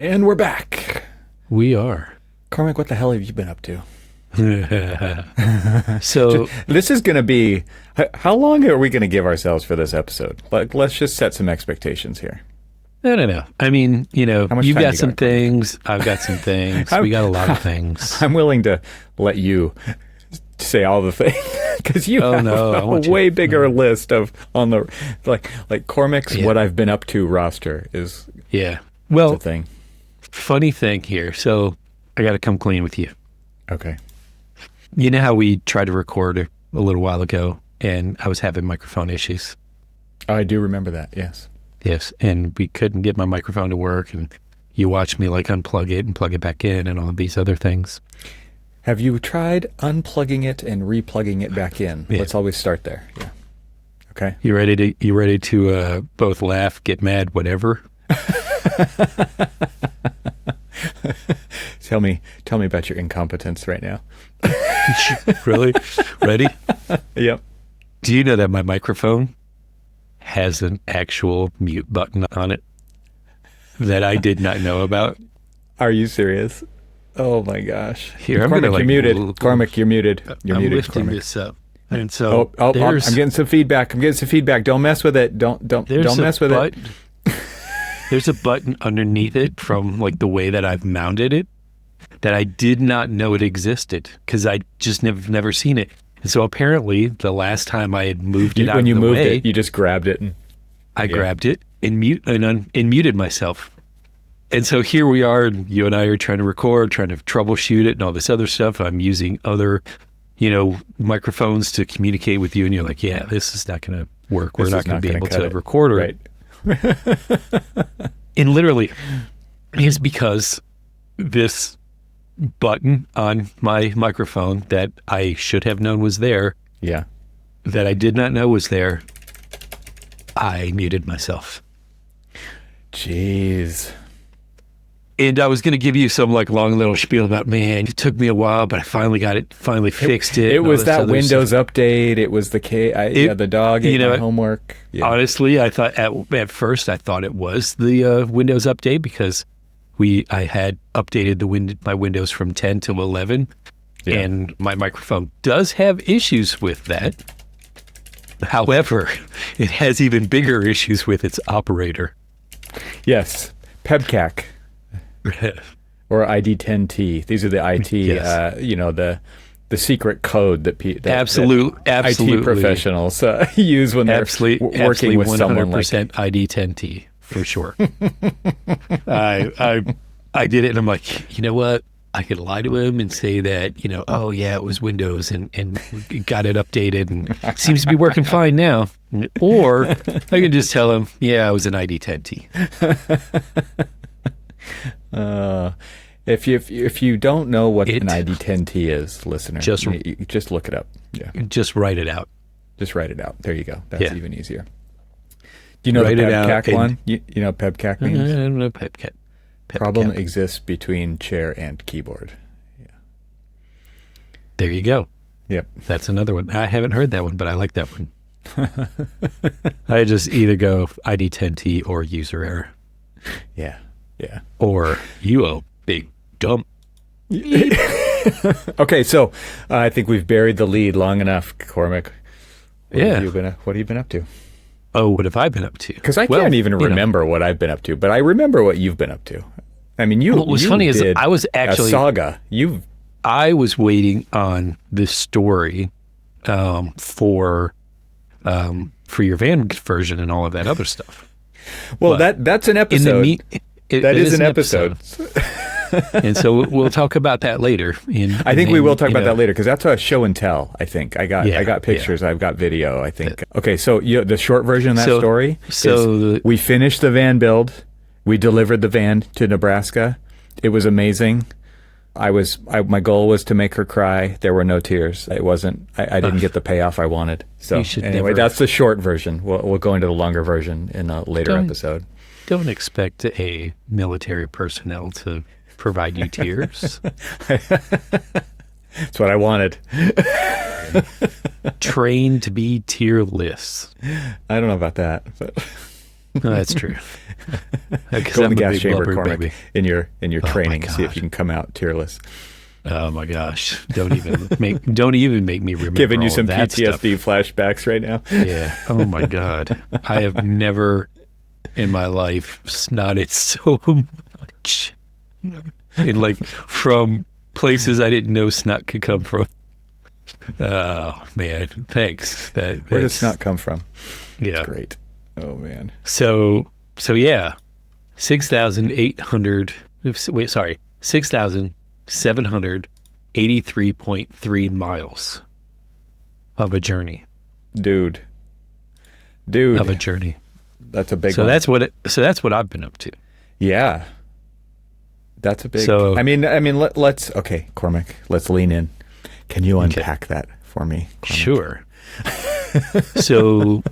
And we're back. We are. Cormac, what the hell have you been up to? So this is going to be, how long are we going to give ourselves for this episode? Like, let's just set some expectations here. I don't know. I mean, you've got some got? things. I've got some things. We got a lot of things. I'm willing to let you say all the things because you have a way bigger list of on the like Cormac's what I've been up to roster is well the thing. Funny thing here. So I got to come clean with you. Okay. You know how we tried to record a little while ago and I was having microphone issues? Oh, I do remember that. Yes. Yes. And we couldn't get my microphone to work and you watched me like unplug it and plug it back in and all of these other things. Have you tried unplugging it and replugging it back in? Yeah. Let's always start there. Yeah. Okay. You ready to both laugh, get mad, whatever? Tell me about your incompetence right now. Really? Ready? Yep. Do you know that my microphone has an actual mute button on it that I did not know about? Are you serious? Oh my gosh. Here, I'm Cormac, gonna you're muted. Cormac, you're muted. You're I'm muted, lifting Cormac. this up. And so I'm getting some feedback. Don't mess with it. Don't mess with it. There's a button underneath it from like the way that I've mounted it that I did not know it existed because I just never seen it. And so apparently the last time I had moved it out of the way, when you moved it, you just grabbed it. I grabbed it and muted myself. And so here we are, and you and I are trying to record, trying to troubleshoot it and all this other stuff. I'm using other, microphones to communicate with you. And you're like, yeah, this is not going to work. We're not going to be able to record it. Right. And literally, it's because this button on my microphone that I should have known was there, that I did not know was there, I muted myself. Jeez. And I was going to give you some like long little spiel about, man, it took me a while, but I finally got it, fixed it. It was that Windows update. It was the the dog ate my homework. Yeah. Honestly, I thought at first I thought it was the Windows update because I had updated my Windows from 10 to 11, and my microphone does have issues with that. However, it has even bigger issues with its operator. Yes, PEBCAC. Or ID10T. These are the IT, the secret code that absolutely IT professionals use when they're working with someone like ID10T for sure. I did it, and I'm like, you know what? I could lie to him and say that, oh yeah, it was Windows and got it updated and it seems to be working fine now. Or I can just tell him, yeah, I was an ID10T. If you don't know what an ID10T is, listener, just look it up. Yeah, just write it out. Just write it out. There you go. That's even easier. Do you know the PEBCAC one? You know what PEBCAC means? I don't know PEBCAC. Problem exists between chair and keyboard. Yeah. There you go. Yep. That's another one. I haven't heard that one, but I like that one. I just either go ID10T or user error. Yeah. Yeah. Or you a big dump. Okay, so I think we've buried the lead long enough, Cormac. What have you been up to? Oh, what have I been up to? Because I can't even remember what I've been up to, but I remember what you've been up to. I mean, what was funny is I was actually a saga. I was waiting on this story for your van version and all of that other stuff. Well, that's an episode. That is an episode. And so we'll talk about that later. I think we will talk about that later because that's a show and tell. I think I got pictures. I've got video. I think. Okay, so the short version of that story. So we finished the van build. We delivered the van to Nebraska. It was amazing. My goal was to make her cry. There were no tears. It wasn't. I didn't get the payoff I wanted. So anyway, that's the short version. We'll go into the longer version in a later episode. Don't expect a military personnel to provide you tears. That's what I wanted. Trained to be tearless. I don't know about that. But No, that's true. Go in the gas chamber, Cormac, in your training. See if you can come out tearless. Oh my gosh! Don't even make me remember. Giving you some PTSD flashbacks right now. Yeah. Oh my God! I have never in my life snotted so much, and like from places I didn't know snot could come from. Oh man! Thanks. Where does snot come from? Yeah. That's great. Oh man. So yeah, 6,783.3 miles of a journey. Dude. Of a journey. That's a big one. That's what I've been up to. Yeah. That's a big. So, I mean, let's Cormac, let's lean in. Can you unpack that for me, Cormac? Sure. So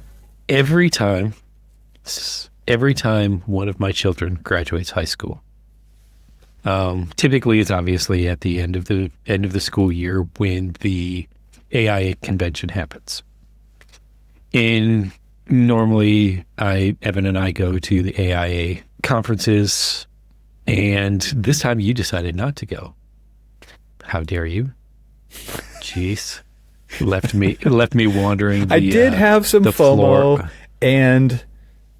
every time one of my children graduates high school, typically it's obviously at the end of the school year when the AIA convention happens. And normally Evan and I go to the AIA conferences, and this time you decided not to go. How dare you? Jeez. Left me wandering. I did have some FOMO, floor. And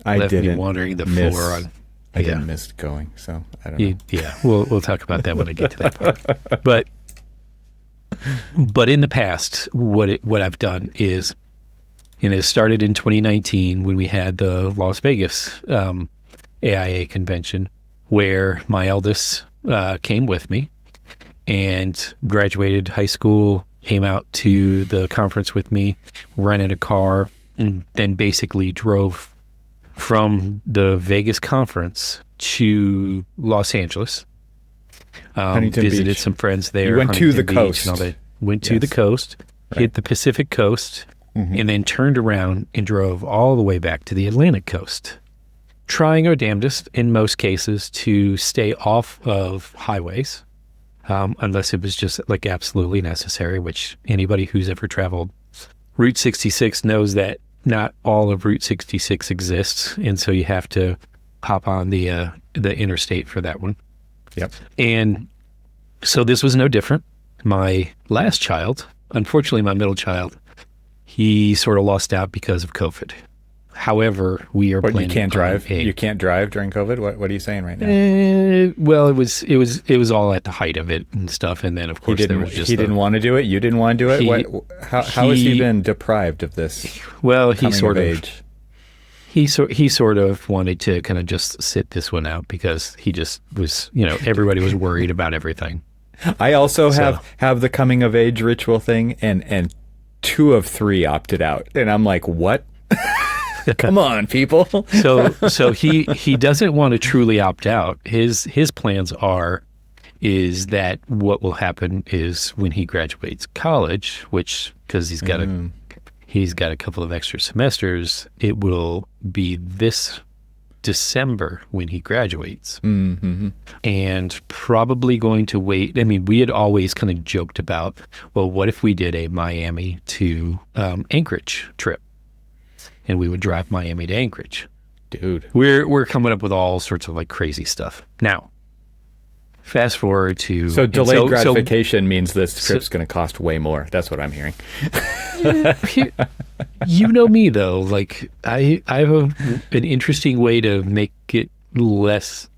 I left didn't me wandering the miss, floor. I didn't miss going, so I don't know. Yeah, we'll talk about that when I get to that part. But in the past, what I've done is, it started in 2019 when we had the Las Vegas AIA convention, where my eldest came with me and graduated high school, came out to the conference with me, rented a car, and then basically drove from the Vegas conference to Los Angeles. Visited Beach. Some friends there. You went to the coast. Went to the coast, hit the Pacific coast, and then turned around and drove all the way back to the Atlantic coast, trying our damnedest in most cases to stay off of highways, unless it was just like absolutely necessary, which anybody who's ever traveled Route 66 knows that not all of Route 66 exists, and so you have to hop on the interstate for that one. Yep. And so this was no different. My last child, unfortunately my middle child, he sort of lost out because of COVID. However, we are planning. You can't drive. You can't drive during COVID. What are you saying right now? Well, it was all at the height of it and stuff, and then of course he didn't want to do it. You didn't want to do it. How has he been deprived of this? Well, he sort of wanted to kind of just sit this one out because he just was, everybody was worried about everything. I also have the coming of age ritual thing, and 2 of 3 opted out, and I'm like, what? Come on, people. So he doesn't want to truly opt out. His plans is that what will happen is when he graduates college, which because he's got a couple of extra semesters, it will be this December when he graduates, and probably going to wait. I mean, we had always kind of joked about, well, what if we did a Miami to Anchorage trip? And we would drive Miami to Anchorage. Dude. We're coming up with all sorts of like crazy stuff. Now, fast forward to... So delayed gratification means this trip's going to cost way more. That's what I'm hearing. You know me, though. Like, I have an interesting way to make it less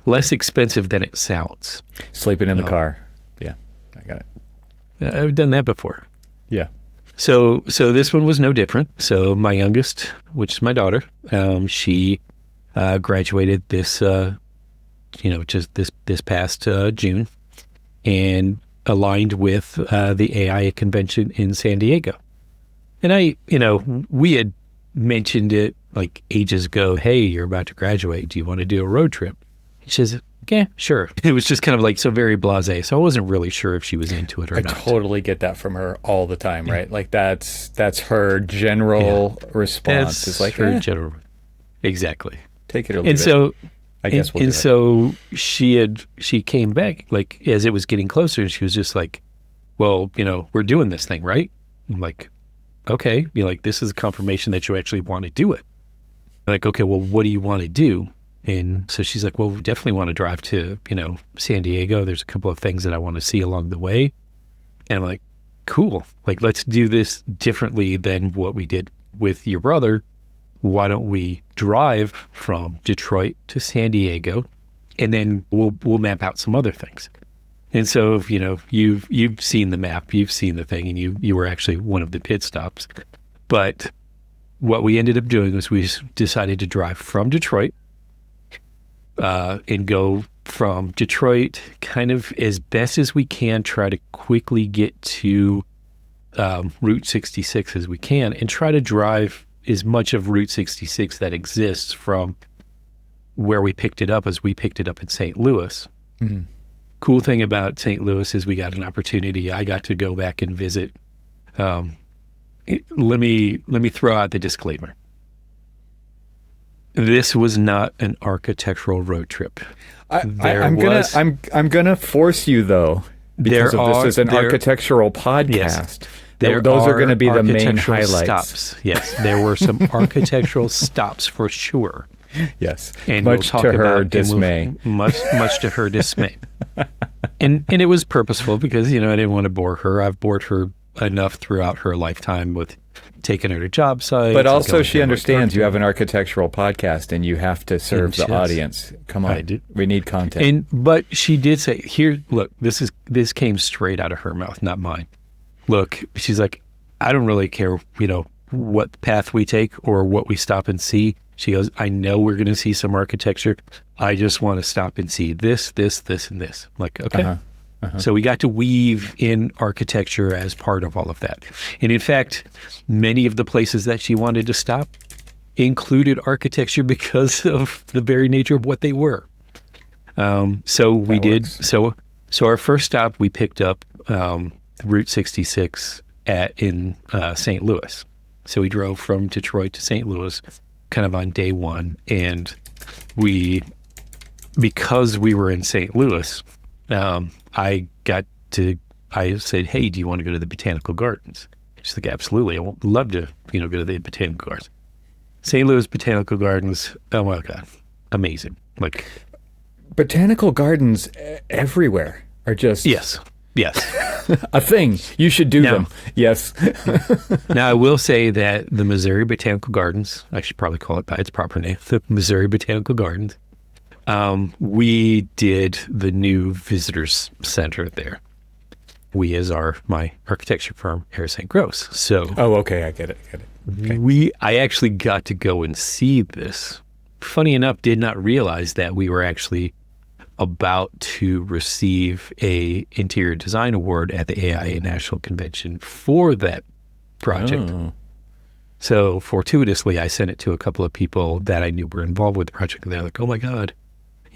expensive than it sounds. Sleeping in the car. Yeah, I got it. I've done that before. Yeah. So this one was no different. So my youngest, which is my daughter, she graduated this, just this past June, and aligned with the AIA convention in San Diego. And we had mentioned it like ages ago. Hey, you're about to graduate. Do you want to do a road trip? She says, yeah, sure. It was just kind of like so very blasé. So I wasn't really sure if she was into it or not. I totally get that from her all the time, right? Like that's her general response. It's like her general. Exactly. Take it or leave it. So I guess we'll do it. So she came back like as it was getting closer, and she was just like, well, we're doing this thing, right? I'm like, okay. Be like, this is a confirmation that you actually want to do it. Like, okay, well, what do you want to do? And so she's like, well, we definitely want to drive to, San Diego. There's a couple of things that I want to see along the way. And I'm like, cool. Like, let's do this differently than what we did with your brother. Why don't we drive from Detroit to San Diego, and then we'll map out some other things. And so, you've seen the map, you've seen the thing, and you were actually one of the pit stops. But what we ended up doing was we decided to drive from Detroit and go from Detroit kind of as best as we can, try to quickly get to Route 66 as we can, and try to drive as much of Route 66 that exists from where we picked it up as we picked it up in St. Louis. Mm-hmm. Cool thing about St. Louis is we got an opportunity. I got to go back and visit. Let me throw out the disclaimer. This was not an architectural road trip. I'm gonna force you though, because this is an architectural podcast. Yes, those are going to be the main highlights. Stops. Yes, there were some architectural stops for sure. Yes, and much to her dismay. Much to her dismay. And it was purposeful because, I didn't want to bore her. I've bored her enough throughout her lifetime with taking her to job sites. But also she understands you have an architectural podcast and you have to serve the audience. Come on, we need content. But she did say, here, look, this came straight out of her mouth, not mine. Look, she's like, I don't really care, what path we take or what we stop and see. She goes, I know we're going to see some architecture. I just want to stop and see this, this, this, and this. I'm like, okay. So we got to weave in architecture as part of all of that. And in fact, many of the places that she wanted to stop included architecture because of the very nature of what they were. So we did. So our first stop, we picked up Route 66 in St. Louis. So we drove from Detroit to St. Louis kind of on day one. And because we were in St. Louis, I said, hey, do you want to go to the Botanical Gardens? She's like, absolutely. I would love to, go to the Botanical Gardens. St. Louis Botanical Gardens, oh my God, amazing. Like, Botanical Gardens everywhere are just... Yes. a thing. You should do them. Yes. Now, I will say that the Missouri Botanical Gardens, I should probably call it by its proper name, the Missouri Botanical Gardens, we did the new visitors center there. We, as my architecture firm, Air St. Gross. So. Oh, okay. I get it. Okay. I actually got to go and see this. Funny enough, did not realize that we were actually about to receive a interior design award at the AIA National Convention for that project. Oh. So fortuitously, I sent it to a couple of people that I knew were involved with the project. And they're like, oh my God,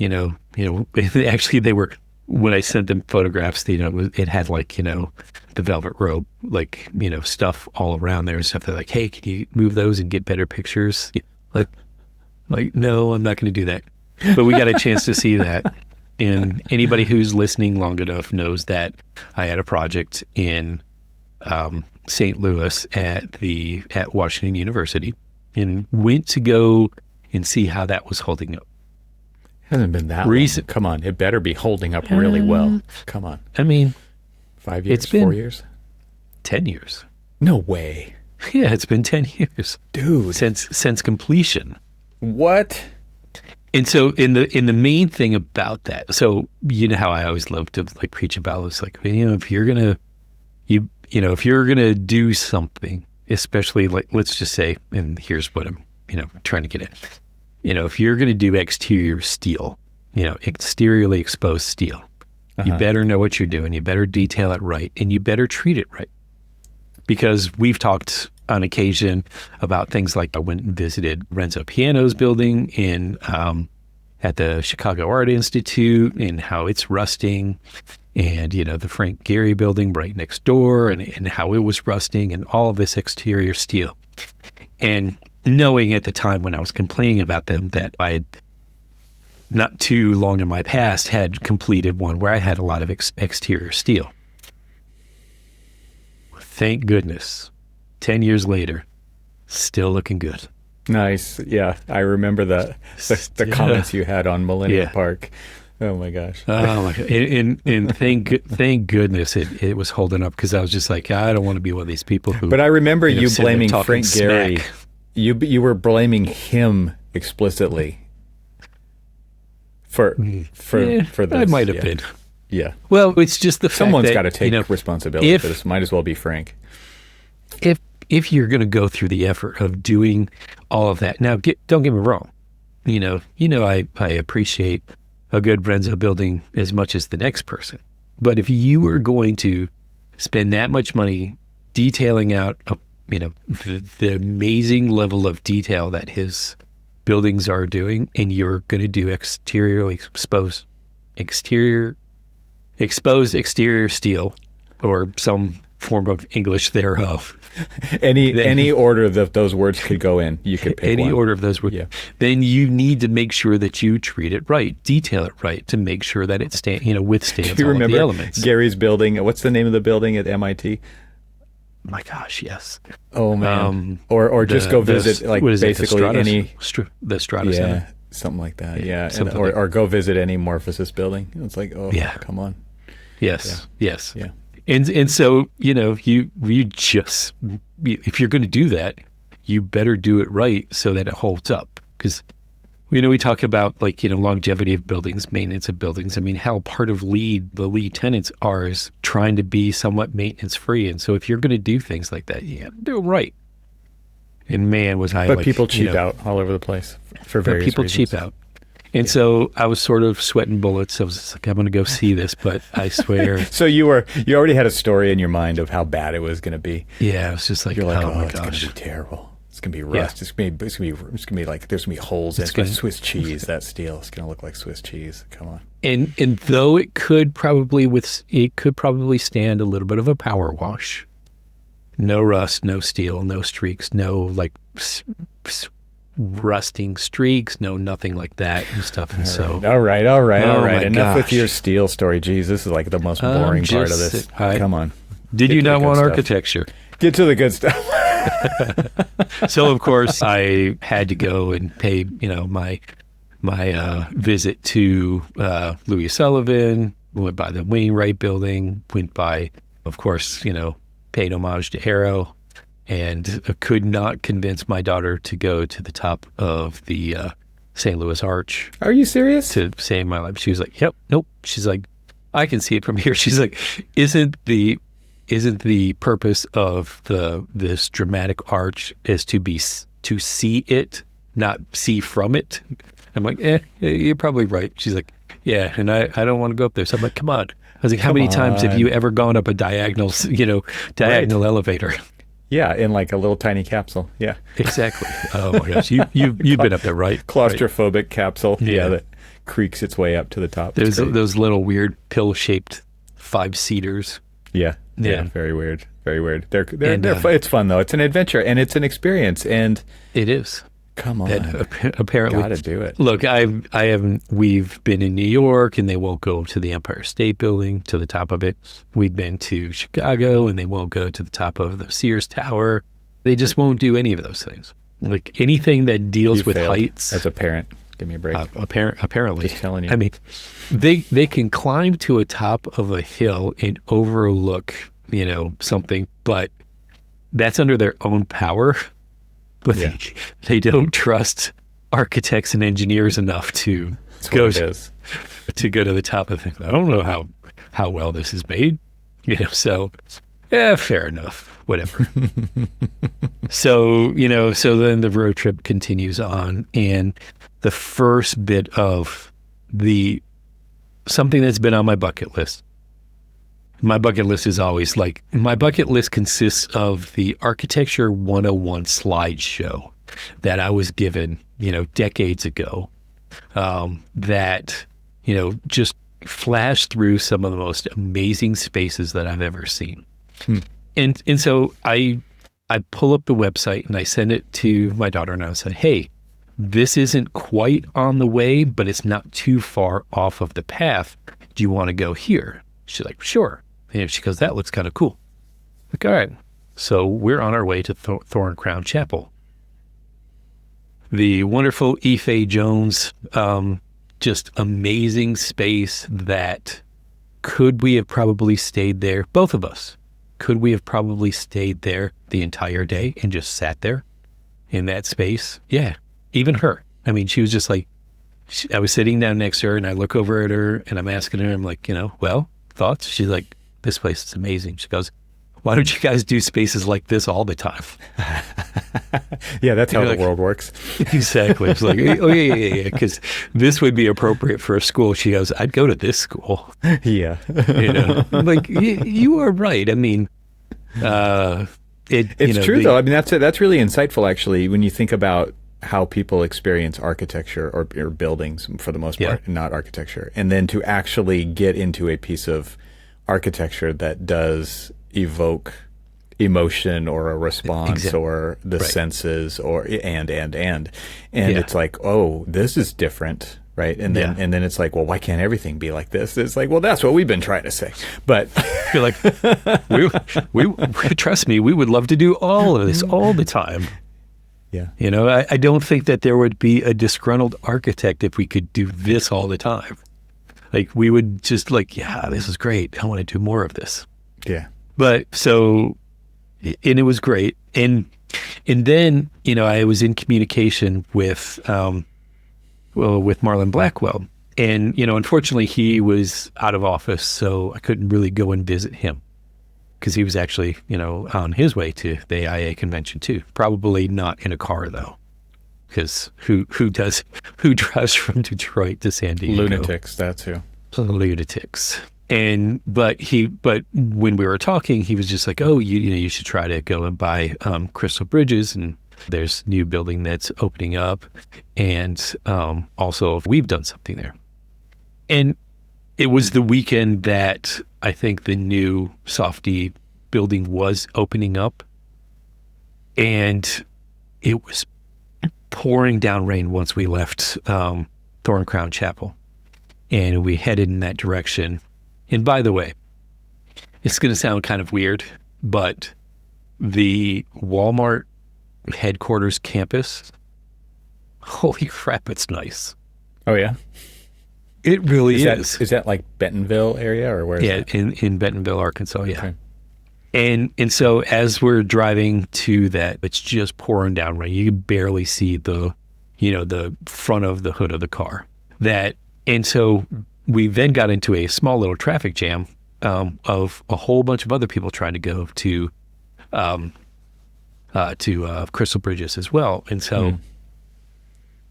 actually they were, when I sent them photographs, it had like, the velvet rope, like, stuff all around there and stuff. They're like, hey, can you move those and get better pictures? Like, no, I'm not going to do that. But we got a chance to see that. And anybody who's listening long enough knows that I had a project in St. Louis at Washington University, and went to go and see how that was holding up. Hasn't been that long. Come on, it better be holding up really well. Come on. I mean, 5 years, it's been 4 years, 10 years. No way. Yeah, it's been 10 years, dude, since completion. What? And so in the main thing about that, so you know how I always love to like preach about it's like, if you're gonna if you're gonna do something, especially like, let's just say, and here's what I'm trying to get at, if you're gonna do exterior steel, exteriorly exposed steel, you better know what you're doing, you better detail it right, and you better treat it right. Because we've talked on occasion about things like I went and visited Renzo Piano's building at the Chicago Art Institute and how it's rusting, and the Frank Gehry building right next door and how it was rusting, and all of this exterior steel. And knowing at the time when I was complaining about them that I had not too long in my past had completed one where I had a lot of exterior steel. Thank goodness, 10 years later, still looking good. Nice. Yeah, I remember the comments you had on Millennium Park. Oh my gosh. Oh my God. And thank goodness it was holding up, because I was just like, I don't want to be one of these people who. But I remember you blaming Frank Gehry. You were blaming him explicitly for this. I might have been. Yeah. Well, it's just the fact someone's got to take responsibility for this. Might as well be Frank. If you're going to go through the effort of doing all of that, now don't get me wrong. I appreciate a good Renzo building as much as the next person. But if you were going to spend that much money detailing out, the amazing level of detail that his buildings are doing, and you're going to do exposed exterior steel, or some form of English thereof. Any order that those words could go in, you could pick any order of those words. Yeah. Then you need to make sure that you treat it right, detail it right, to make sure that it withstands Do you all remember of the elements. Gary's building? What's the name of the building at MIT? My gosh, yes. Oh man. Or just go visit basically the Strata Center. Something like that. Yeah. Or go visit any Morphosis building. It's like, come on. Yes. Yeah. Yes. Yeah. And so, you just, if you're going to do that, you better do it right so that it holds up. Because, we talk about longevity of buildings, maintenance of buildings. I mean, how part of the lead tenants is trying to be somewhat maintenance free. And so if you're going to do things like that, you have to do it right. And man, was I But people cheap out all over the place for various reasons. People cheap out. And so I was sort of sweating bullets. I was just like, I'm going to go see this, but I swear. So you already had a story in your mind of how bad it was going to be. Yeah, I was just like, you're like, oh my it's gosh, going to be terrible. It's going to be rust. Yeah. It's going to be like there's going to be holes in it. It's Swiss cheese. That steel is going to look like Swiss cheese. Come on. And though it could probably stand a little bit of a power wash. No rust, no steel, no streaks, no rusting streaks, no nothing like that and stuff. And all right. Enough with your steel story. Geez, this is like the most boring part of this. Come on. Did you not want architecture? Get to the good stuff. So of course I had to go and pay, my visit to Louis Sullivan, went by the Wainwright building, went by, of course, paid homage to Arrow. And could not convince my daughter to go to the top of the St. Louis Arch. Are you serious? To save my life. She was like, "Yep, nope." She's like, "I can see it from here." She's like, "Isn't the purpose of this dramatic arch is to see it, not see from it?" I'm like, you're probably right. She's like, "Yeah," and I don't want to go up there. So I'm like, "Come on." I was like, "How many times have you ever gone up a diagonal elevator?" Yeah, in like a little tiny capsule. Yeah, exactly. Oh my gosh, you've been up there, right? Claustrophobic capsule. Yeah, that creaks its way up to the top. There's those little weird pill-shaped 5-seaters. Yeah, very weird, very weird. They're it's fun though. It's an adventure and it's an experience, and it is. Come on, apparently, gotta do it. Look, we've been in New York, and they won't go to the Empire State Building, to the top of it. We've been to Chicago, and they won't go to the top of the Sears Tower. They just won't do any of those things. Like anything that deals with heights. As a parent, give me a break. Apparently, just telling you. I mean, they can climb to a top of a hill and overlook, something, but that's under their own power. But they don't trust architects and engineers enough to go to the top of things. I don't know how well this is made, So, fair enough, whatever. So then the road trip continues on, and the first bit of something that's been on my bucket list. My bucket list is always my bucket list consists of the Architecture 101 slideshow that I was given, decades ago, that, just flashed through some of the most amazing spaces that I've ever seen. And so I pull up the website and I send it to my daughter and I said, "Hey, this isn't quite on the way, but it's not too far off of the path. Do you want to go here?" She's like, "Sure." And she goes, "That looks kind of cool." Like, all right. So we're on our way to Thorncrown Chapel. the wonderful Ife Jones, just amazing space that could we have probably stayed there, both of us, could we have probably stayed there the entire day and just sat there in that space? Yeah, even her. I mean, she was just like, I was sitting down next to her and I look over at her and I'm asking her, I'm like, well, thoughts? She's like, this place is amazing. She goes, why don't you guys do spaces like this all the time? Yeah, that's how the world works. Exactly. It's like, oh, yeah, because this would be appropriate for a school. She goes, I'd go to this school. Yeah. I'm like, you are right. I mean, it's true, though. I mean, that's really insightful, actually, when you think about how people experience architecture or buildings, for the most part, not architecture. And then to actually get into a piece of architecture that does evoke emotion or a response or the senses or and it's like, oh, this is different, right? And then it's like, well, why can't everything be like this? It's like, well, that's what we've been trying to say. But you're like, we trust me, we would love to do all of this all the time. Yeah. I don't think that there would be a disgruntled architect if we could do this all the time. Like, we would just like, yeah, this is great. I want to do more of this. Yeah. But and it was great. And then, I was in communication with Marlon Blackwell. And, unfortunately he was out of office, so I couldn't really go and visit him because he was actually, on his way to the AIA convention too. Probably not in a car though, because who drives from Detroit to San Diego? Lunatics, that's who. Lunatics. But when we were talking, he was just like, oh, you should try to go and buy Crystal Bridges, and there's new building that's opening up, and also we've done something there. And it was the weekend that I think the new Softy building was opening up, and it was pouring down rain once we left Thorncrown Chapel, and we headed in that direction. And by the way, it's going to sound kind of weird, but the Walmart headquarters campus, holy crap, it's nice. Oh, yeah? It really is. Is that like Bentonville area, or where is that? Yeah, in Bentonville, Arkansas, yeah. Okay. And so as we're driving to that, it's just pouring down rain. You can barely see the front of the hood of the car. And so we then got into a small little traffic jam of a whole bunch of other people trying to go to Crystal Bridges as well. And so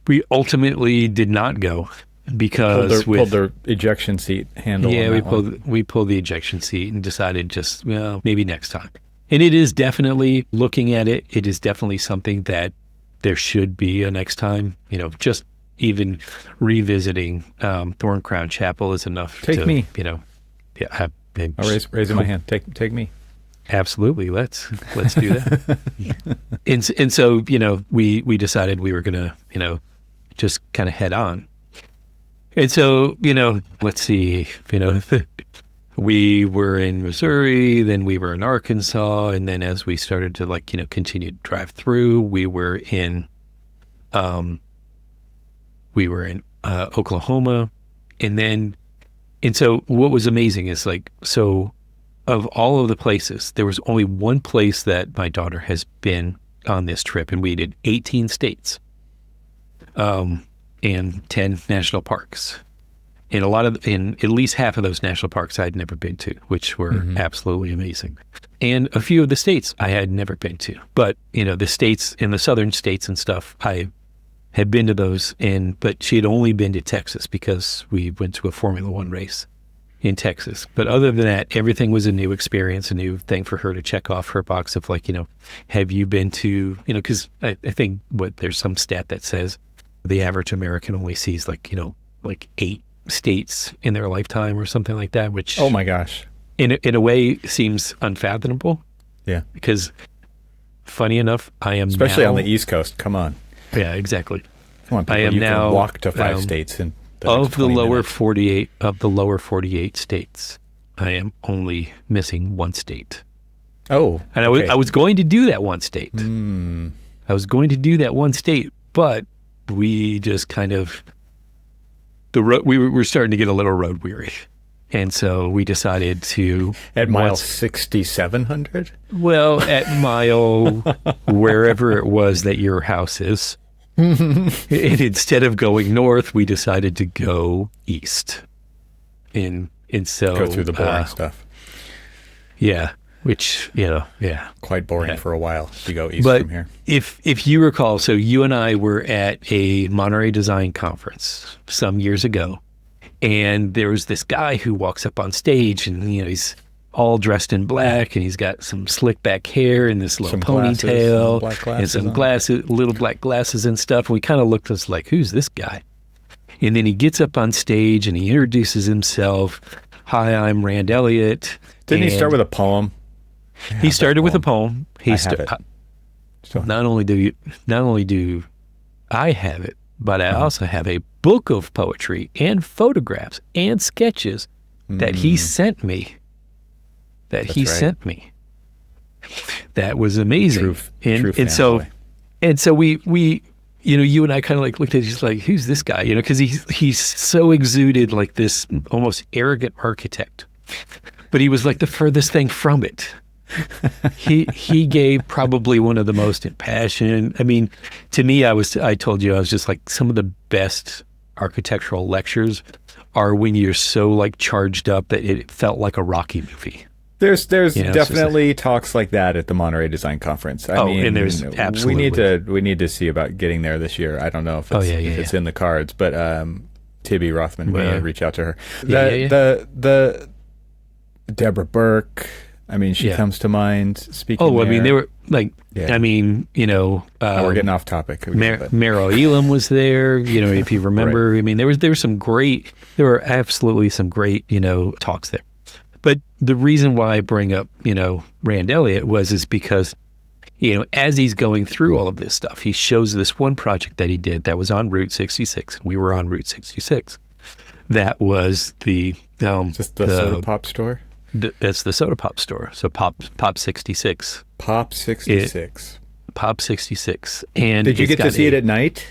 we ultimately did not go because pulled their ejection seat handle. Yeah, we pulled the ejection seat and decided just, maybe next time. And it is definitely, looking at it, it is definitely something that there should be a next time. Just even revisiting Thorncrown Chapel is enough. Take me. I'm raising my hand. Take me. Absolutely. Let's do that. and so, we decided we were going to, just kind of head on. And so, let's see, we were in Missouri, then we were in Arkansas. And then as we started to continue to drive through, we were in Oklahoma. And so what was amazing is of all of the places, there was only one place that my daughter has been on this trip, and we did 18 states and 10 national parks. And at least half of those national parks I had never been to, which were absolutely amazing. And a few of the states I had never been to. But, the states in the southern states and stuff, I had been to those, but she had only been to Texas because we went to a Formula One race in Texas. But other than that, everything was a new experience, a new thing for her to check off her box of have you been to, because I think there's some stat that says the average American only sees 8 states in their lifetime or something like that, which, oh my gosh, in a way seems unfathomable. Yeah. Because funny enough, I am especially now, on the East Coast. Come on. Yeah, exactly. Come on, people, I am now can walk to 5 states in of the lower 48 states. I am only missing 1 state. Oh, and I was going to do that 1 state. I was going to do that 1 state, but we just kind of, we were starting to get a little road weary. And so we decided to... At mile 6,700? Well, at mile wherever it was that your house is. And instead of going north, we decided to go east. And so... Go through the boring stuff. Yeah. Which, yeah. Quite boring for a while to go east from here. If you recall, so you and I were at a Monterey Design Conference some years ago. And there was this guy who walks up on stage and, he's all dressed in black and he's got some slick back hair and this little ponytail and some glasses, little black glasses and stuff. And we kind of looked at us like, who's this guy? And then he gets up on stage and he introduces himself. Hi, I'm Rand Elliott. Didn't he start with a poem? He started with a poem. Not only do I have it, but I also have a book of poetry and photographs and sketches that he sent me. That was amazing. And so we you and I kind of like looked at it, just like, who's this guy? Because he's so exuded like this almost arrogant architect, but he was like the furthest thing from it. He gave probably one of the most impassioned. I mean, to me, I told you I was just like, some of the best architectural lectures are when you're so like charged up that it felt like a Rocky movie. There's definitely talks like that at the Monterey Design Conference. I mean, and there's absolutely. We need to see about getting there this year. I don't know if it's in the cards, but Tibby Rothman, we need to reach out to her. The Deborah Burke. I mean, she comes to mind. Speaking. Oh, I mean, they were like. Yeah. I mean, we're getting off topic. Meryl Elam was there. If you remember. Right. I mean, there were absolutely some great talks there. But the reason why I bring up Rand Elliott is because as he's going through all of this stuff, he shows this one project that he did that was on Route 66. We were on Route 66. That was the just the soda pop store. It's the soda pop store. So Pop 66. Pop 66. Pop 66. And did you get to see it at night?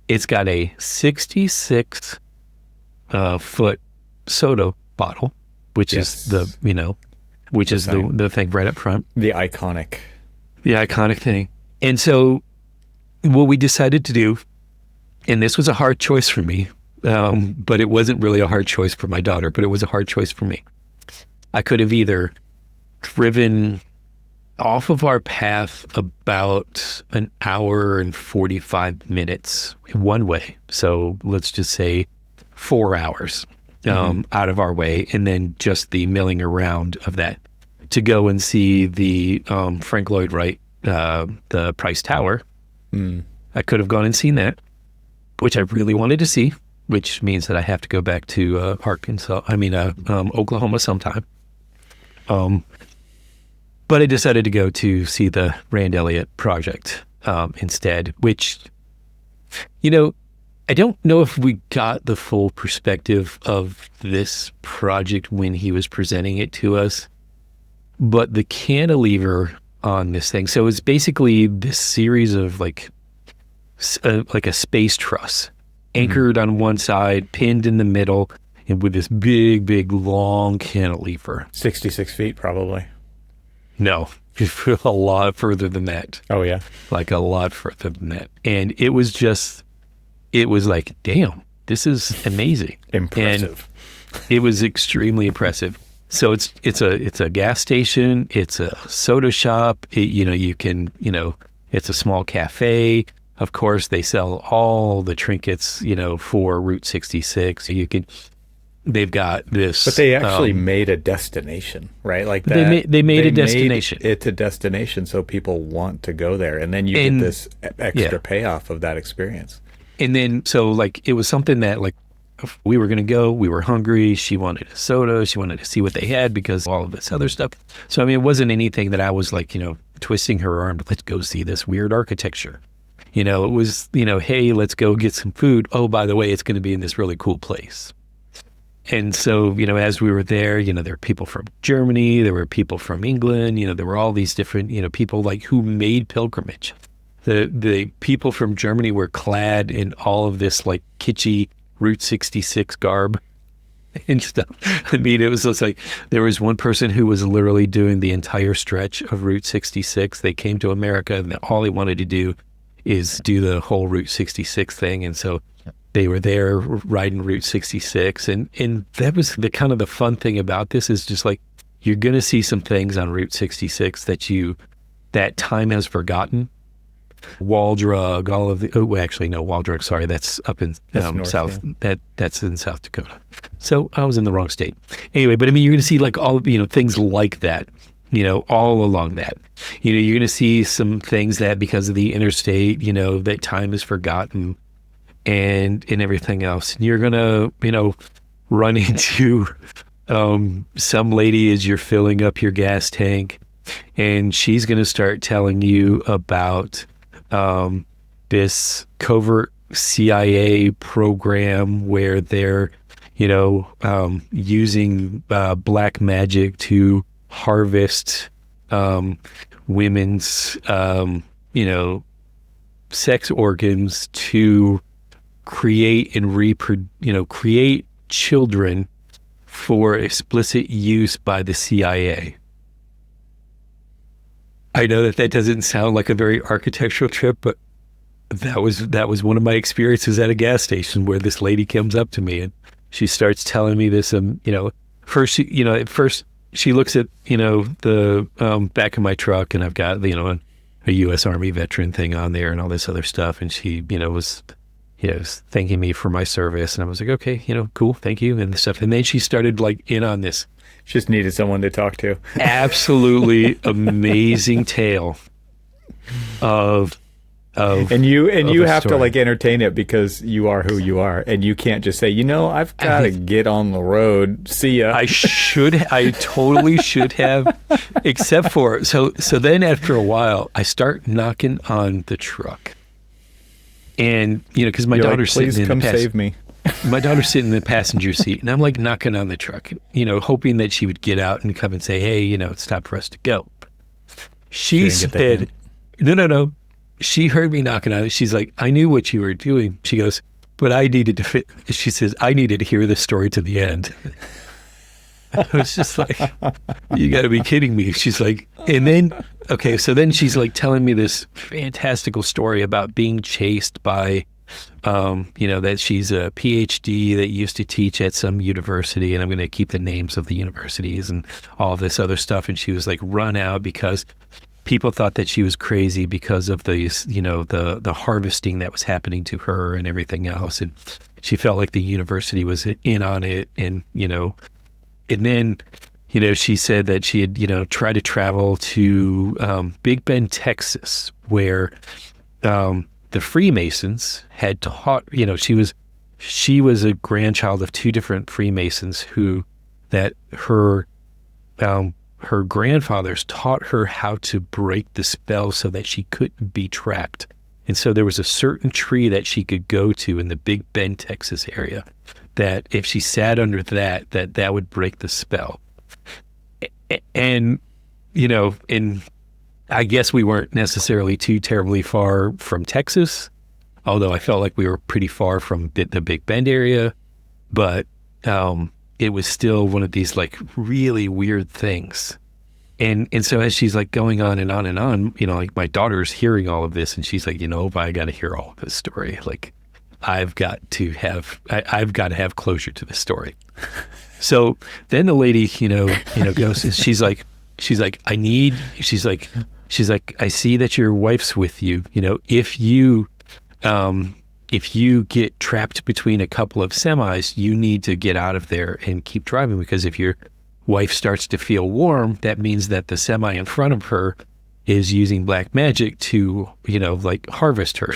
It's got a 66 foot soda bottle, which is the thing right up front. The iconic thing. And so what we decided to do, and this was a hard choice for me, but it wasn't really a hard choice for my daughter, but it was a hard choice for me. I could have either driven off of our path about an hour and 45 minutes one way. So let's just say 4 hours out of our way, and then just the milling around of that to go and see the Frank Lloyd Wright, the Price Tower. I could have gone and seen that, which I really wanted to see, which means that I have to go back to Oklahoma sometime. But I decided to go to see the Rand Elliott project instead, which, I don't know if we got the full perspective of this project when he was presenting it to us, but the cantilever on this thing. So it's basically this series of like a space truss anchored on one side, pinned in the middle, and with this big, big, long cantilever. 66 feet, probably. No, a lot further than that. Oh, yeah? Like a lot further than that. And it was like, damn, this is amazing. Impressive. And it was extremely impressive. So it's a gas station. It's a soda shop. It's a small cafe. Of course, they sell all the trinkets, for Route 66. They've got this. But they actually made a destination, right? Like that. They made a destination. It's a destination, so people want to go there, and then you get this extra payoff of that experience. And then, so like, it was something that like, we were going to go, we were hungry, she wanted a soda, she wanted to see what they had because of all of this other stuff. So, I mean, it wasn't anything that I was like, twisting her arm, let's go see this weird architecture. It was, hey, let's go get some food. Oh, by the way, it's going to be in this really cool place. And so, as we were there, there were people from Germany, there were people from England, there were all these different, people like who made pilgrimage the people from Germany were clad in all of this like kitschy Route 66 garb and stuff. I mean, it was just like there was one person who was literally doing the entire stretch of Route 66. They came to America and all they wanted to do is do the whole Route 66 thing. And so they were there riding Route 66. And that was the kind of the fun thing about this is just like, you're going to see some things on Route 66 that time has forgotten. Wall Drug, all of the, Wall Drug, sorry, that's up in South, yeah. That's in South Dakota. So I was in the wrong state. Anyway, but I mean, you're going to see like all, things like that, all along that. You're going to see some things that because of the interstate, that time is forgotten and everything else. And you're going to, run into some lady as you're filling up your gas tank, and she's going to start telling you about this covert CIA program where they're, using black magic to harvest women's, sex organs to create and create children for explicit use by the CIA. I know that doesn't sound like a very architectural trip, but that was one of my experiences at a gas station where this lady comes up to me and she starts telling me this. At first she looks at the back of my truck, and I've got a U.S. Army veteran thing on there and all this other stuff, and she was thanking me for my service, and I was like, okay, cool, thank you and stuff. And then she started like in on this. Just needed someone to talk to. Absolutely amazing tale of and you have to like entertain it because you are who you are, and you can't just say, I've got to get on the road. See ya. I totally should have, except for so then after a while I start knocking on the truck, and because my daughter's like, sitting in the save me. My daughter's sitting in the passenger seat, and I'm like knocking on the truck, hoping that she would get out and come and say, hey, it's time for us to go. She said, no. She heard me knocking on it. She's like, I knew what you were doing. She goes, but I needed to she says, I needed to hear the story to the end. I was just like, you got to be kidding me. She's like, and then, okay, so then she's like telling me this fantastical story about being chased by that she's a PhD that used to teach at some university, and I'm going to keep the names of the universities and all this other stuff. And she was like run out because people thought that she was crazy because of these, the harvesting that was happening to her and everything else. And she felt like the university was in on it. And, and then, she said that she had, tried to travel to Big Bend, Texas, where the Freemasons had taught, she was a grandchild of two different Freemasons that her grandfathers taught her how to break the spell so that she couldn't be trapped. And so there was a certain tree that she could go to in the Big Bend, Texas area, that if she sat under that would break the spell. And, and I guess we weren't necessarily too terribly far from Texas, although I felt like we were pretty far from the Big Bend area, but it was still one of these like really weird things. And so as she's like going on and on and on, like my daughter's hearing all of this, and she's like, I got to hear all of this story. Like I've got to have closure to this story. So then the lady, goes, and she's like, I see that your wife's with you. If you get trapped between a couple of semis, you need to get out of there and keep driving, because if your wife starts to feel warm, that means that the semi in front of her is using black magic to, like harvest her.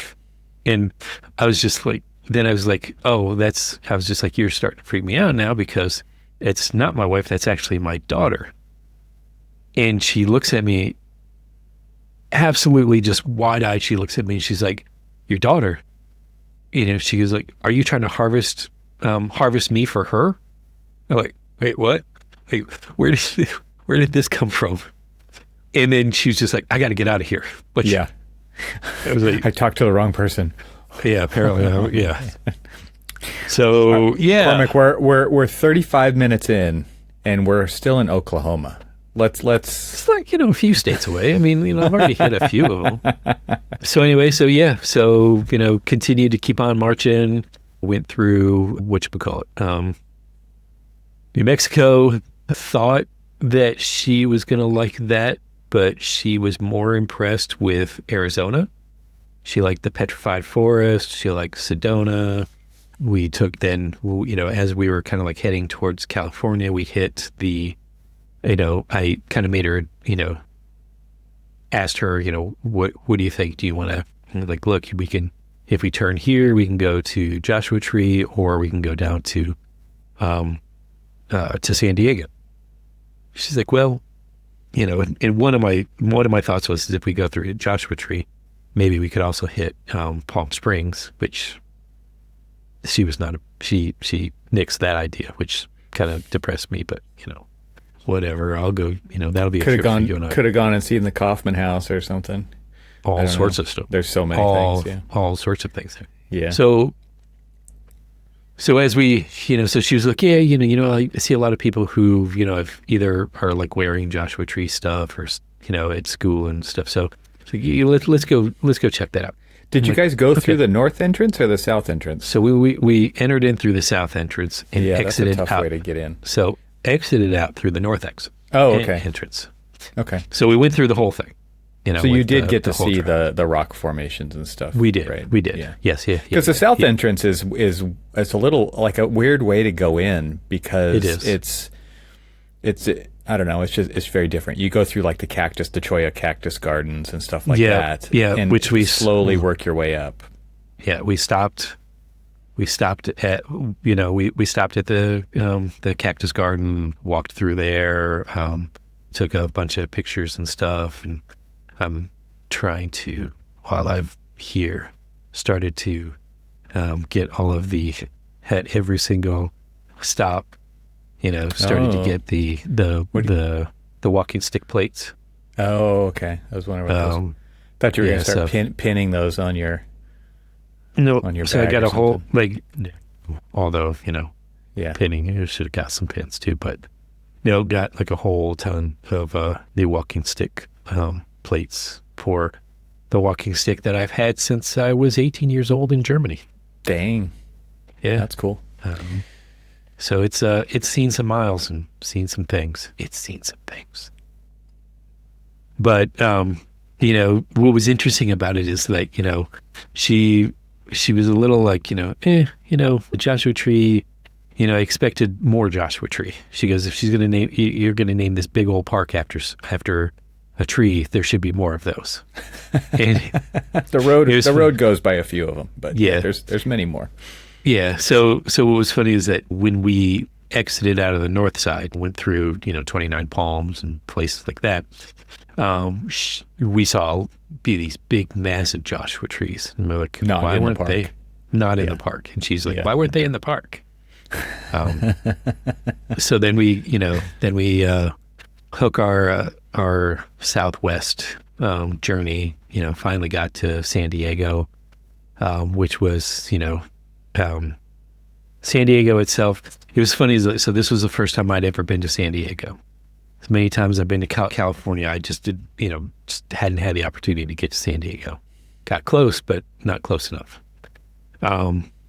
And I was just like, I was just like, you're starting to freak me out now, because it's not my wife, that's actually my daughter. And she looks at me absolutely just wide-eyed. She looks at me and she's like, your daughter? She was like, are you trying to harvest me for her? I'm like, wait, what? Like, where did this come from? And then she was just like, I got to get out of here. But yeah. It was like, I talked to the wrong person. Yeah, apparently. Yeah. So yeah, Cormac, we're 35 minutes in, and we're still in Oklahoma. Let's. It's like, a few states away. I mean, I've already hit a few of them. So anyway, continued to keep on marching. Went through New Mexico. Thought that she was gonna like that, but she was more impressed with Arizona. She liked the petrified forest. She liked Sedona. We took then, as we were kind of like heading towards California, we hit the, I kind of made her, asked her, what do you think? Do you want to, like, look, we can, if we turn here, we can go to Joshua Tree, or we can go down to San Diego. She's like, well, and one of my thoughts was, if we go through Joshua Tree, maybe we could also hit Palm Springs, which she was not. She nixed that idea, which kind of depressed me. But whatever. I'll go. That'll be a trip for you and I. Could have gone and seen the Kaufman House or something. All sorts of stuff. There's so many things. Yeah. All sorts of things. Yeah. So as we, so she was like, yeah, I see a lot of people who, have either are like wearing Joshua Tree stuff or, at school and stuff. So let's go check that out. Did you guys go through the north entrance or the south entrance? So we entered in through the south entrance and exited that's a tough way to get in. So exited out through the north exit. Oh, okay. Entrance. Okay. So we went through the whole thing. So you did get to see the rock formations and stuff. We did. Right? We did. Yeah. Yes. Yeah. Because the south entrance is it's a little like a weird way to go in, because it's I don't know. It's very different. You go through like the Cholla Cactus Gardens and stuff like that. Yeah. And which we slowly work your way up. Yeah. We stopped at we stopped at the Cactus Garden, walked through there, took a bunch of pictures and stuff, and I'm trying to, while I'm here, started to get all of at every single stop, started to get the walking stick plates. Oh, okay. I was wondering what those. Thought you were going to start pinning those on your. No, on your so I got a whole, although, yeah, pinning, I should have got some pins too, but, got like a whole ton of new walking stick plates for the walking stick that I've had since I was 18 years old in Germany. Dang. Yeah. That's cool. So it's seen some miles and seen some things. It's seen some things. But, what was interesting about it is like, she was a little like, the Joshua Tree, I expected more Joshua Tree. She goes, if you're going to name this big old park after a tree, there should be more of those. And the road goes by a few of them, but yeah, there's many more. Yeah. So what was funny is that when we exited out of the north side, went through 29 Palms and places like that, we saw these big, massive Joshua trees, and we're like, why weren't they not in the park? And she's like, why weren't they in the park? So then we hook our southwest journey, finally got to San Diego, which was, San Diego itself. It was funny. So this was the first time I'd ever been to San Diego. As many times I've been to California, I just just hadn't had the opportunity to get to San Diego. Got close, but not close enough.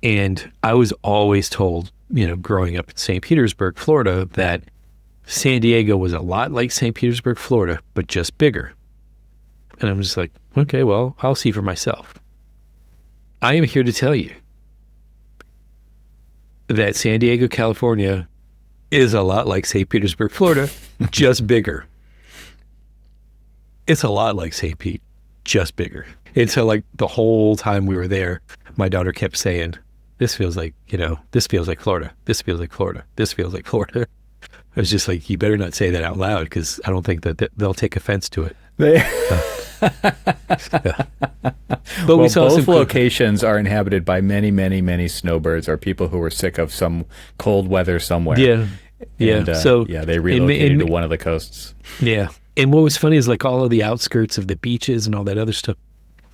And I was always told, growing up in St. Petersburg, Florida, that San Diego was a lot like St. Petersburg, Florida, but just bigger. And I'm just like, okay, well, I'll see for myself. I am here to tell you that San Diego, California is a lot like St. Petersburg, Florida, just bigger. It's a lot like St. Pete, just bigger. And so like the whole time we were there, my daughter kept saying, this feels like, this feels like Florida. This feels like Florida. This feels like Florida. I was just like, you better not say that out loud, because I don't think that they'll take offense to it. But we saw both locations are inhabited by many, many, many snowbirds, or people who were sick of some cold weather somewhere. Yeah. Yeah. And, they relocated to one of the coasts. Yeah. And what was funny is like all of the outskirts of the beaches and all that other stuff,